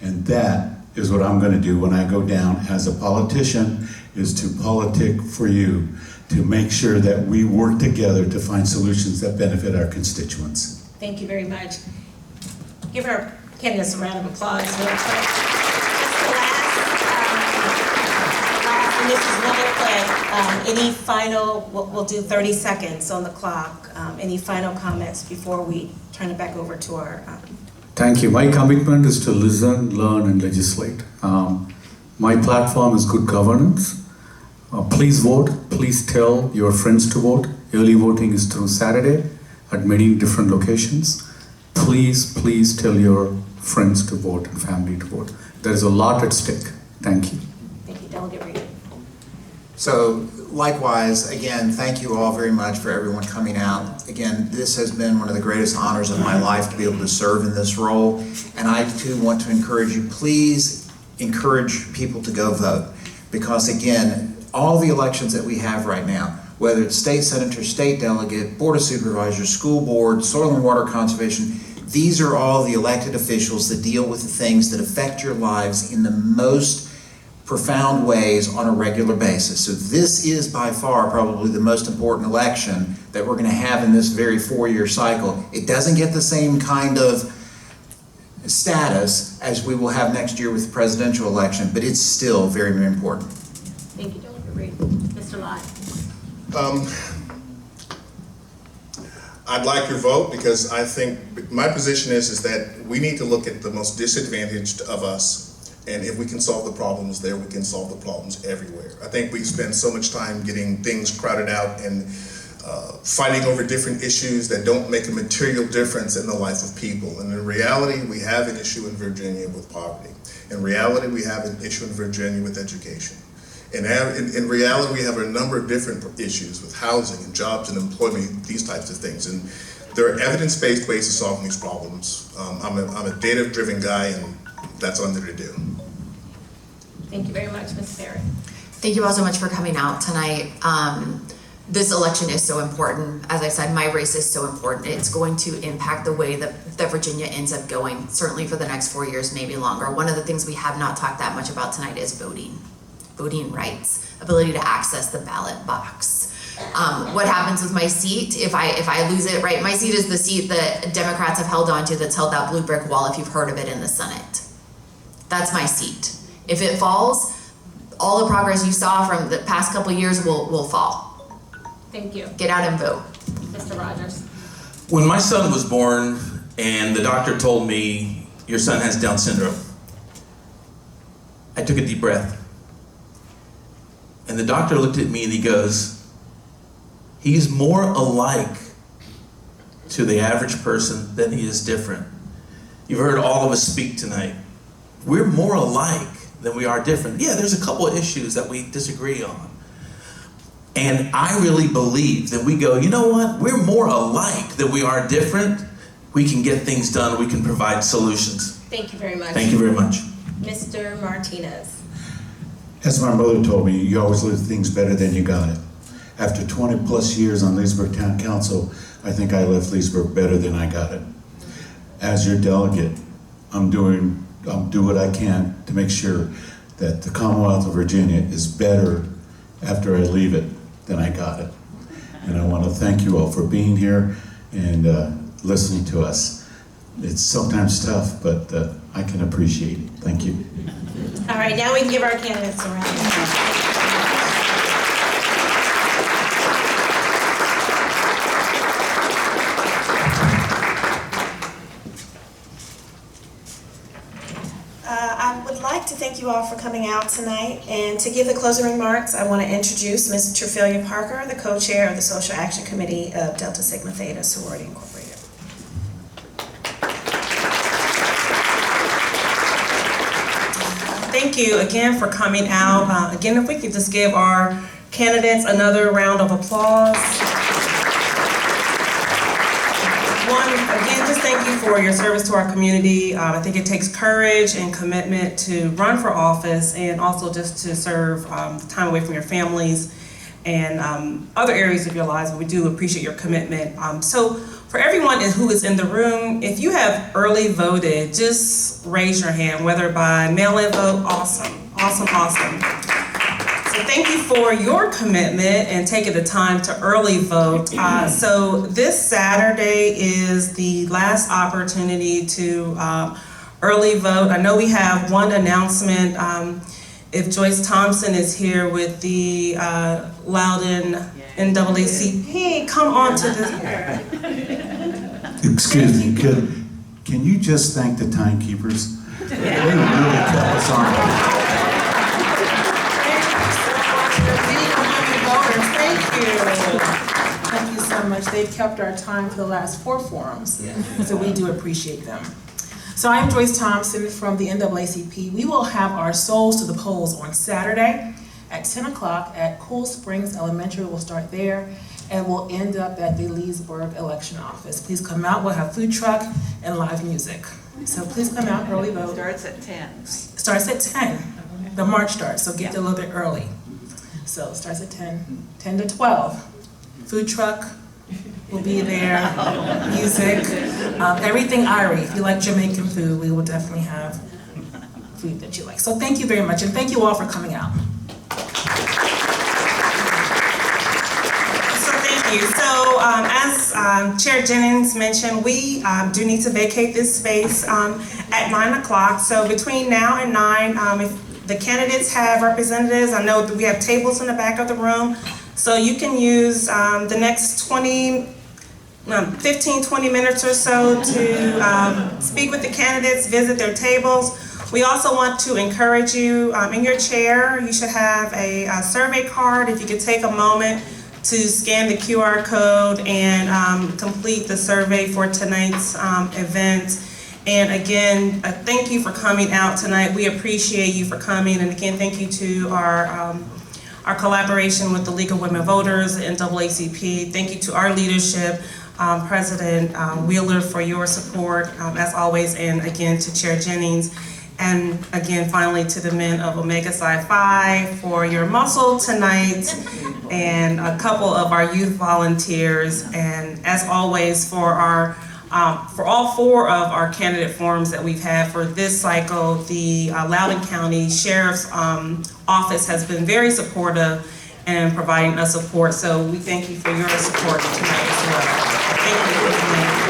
And that is what I'm going to do when I go down as a politician, is to politic for you, to make sure that we work together to find solutions that benefit our constituents. Thank you very much. Give our candidates a round of applause real quick. And this is really quick. Any final, we'll do 30 seconds on the clock. Any final comments before we turn it back over to our... Thank you. My commitment is to listen, learn, and legislate. My platform is good governance. Please vote. Please tell your friends to vote. Early voting is through Saturday at many different locations. Please tell your friends to vote and family to vote. There is a lot at stake. Thank you. Thank you, Delegate Reid. So likewise, again, thank you all very much for everyone coming out. Again, this has been one of the greatest honors of my life to be able to serve in this role. And I too want to encourage you, please encourage people to go vote. Because again, all the elections that we have right now, whether it's state senator, state delegate, board of supervisors, school board, soil and water conservation, these are all the elected officials that deal with the things that affect your lives in the most profound ways on a regular basis. So this is by far probably the most important election that we're going to have in this very 4-year cycle. It doesn't get the same kind of status as we will have next year with the presidential election, but it's still very, very important. Thank you, Delegate Reid. Mr. Lott. I'd like your vote because I think my position is that we need to look at the most disadvantaged of us, and if we can solve the problems there, we can solve the problems everywhere. I think we spend so much time getting things crowded out and fighting over different issues that don't make a material difference in the life of people. And in reality, we have an issue in Virginia with poverty. In reality, we have an issue in Virginia with education. In reality, we have a number of different issues with housing and jobs and employment, these types of things. And there are evidence-based ways of solving these problems. I'm a data-driven guy, and that's what I'm there to do. Thank you very much, Ms. Perry. Thank you all so much for coming out tonight. This election is so important. As I said, my race is so important. It's going to impact the way that Virginia ends up going, certainly for the next 4 years, maybe longer. One of the things we have not talked that much about tonight is voting rights, ability to access the ballot box. What happens with my seat if I lose it, right? My seat is the seat that Democrats have held onto that's held that blue brick wall, if you've heard of it, in the Senate. That's my seat. If it falls, all the progress you saw from the past couple of years will fall. Thank you. Get out and vote. Mr. Rogers. When my son was born and the doctor told me, your son has Down syndrome, I took a deep breath. And the doctor looked at me and he goes, he's more alike to the average person than he is different. You've heard all of us speak tonight. We're more alike than we are different. Yeah, there's a couple of issues that we disagree on. And I really believe that we go, you know what? We're more alike than we are different. We can get things done. We can provide solutions. Thank you very much. Thank you very much. Mr. Martinez. As my mother told me, you always live things better than you got it. After 20 plus years on Leesburg Town Council, I think I left Leesburg better than I got it. As your delegate, I'll do what I can to make sure that the Commonwealth of Virginia is better after I leave it than I got it. And I want to thank you all for being here and listening to us. It's sometimes tough, but I can appreciate it. Thank you. All right, now we can give our candidates a round of applause. I would like to thank you all for coming out tonight, and to give the closing remarks, I want to introduce Ms. Truphelia Parker, the co-chair of the Social Action Committee of Delta Sigma Theta Sorority Incorporated. Thank you again for coming out. Again, if we could just give our candidates another round of applause. Again, just thank you for your service to our community. I think it takes courage and commitment to run for office, and also just to serve time away from your families and other areas of your lives. But we do appreciate your commitment. So for everyone who is in the room, if you have early voted, just raise your hand, whether by mail-in vote. Awesome, awesome, awesome. So thank you for your commitment and taking the time to early vote. So this Saturday is the last opportunity to early vote. I know we have one announcement. If Joyce Thompson is here with the Loudoun NAACP, hey, come on to this. Excuse me, can you just thank the timekeepers? They really kept us on. Thank you so much. They've kept our time for the last 4 forums, so we do appreciate them. So I'm Joyce Thompson from the NAACP. We will have our Souls to the Polls on Saturday at 10 o'clock at Cool Springs Elementary. We'll start there, and we'll end up at the Leesburg election office. Please come out. We'll have food truck and live music. So please come out, early vote. Starts at 10. Starts at 10. The march starts, so get there a little bit early. So it starts at 10 to 12. Food truck will be there, music, everything Irie. If you like Jamaican food, we will definitely have food that you like. So thank you very much, and thank you all for coming out. So thank you. So as Chair Jennings mentioned, we do need to vacate this space at 9 o'clock. So between now and 9, if the candidates have representatives, I know that we have tables in the back of the room, so you can use the next 15, 20 minutes or so to speak with the candidates, visit their tables. We also want to encourage you, in your chair, you should have a survey card. If you could take a moment to scan the QR code and complete the survey for tonight's event. And again, thank you for coming out tonight. We appreciate you for coming. And again, thank you to our collaboration with the League of Women Voters, the NAACP. Thank you to our leadership, President Wheeler, for your support, as always, and again to Chair Jennings. And again, finally, to the men of Omega Psi Phi for your muscle tonight, and a couple of our youth volunteers, and as always, for all four of our candidate forums that we've had for this cycle. The Loudoun County Sheriff's Office has been very supportive in providing us support, so we thank you for your support tonight as well. Thank you for coming.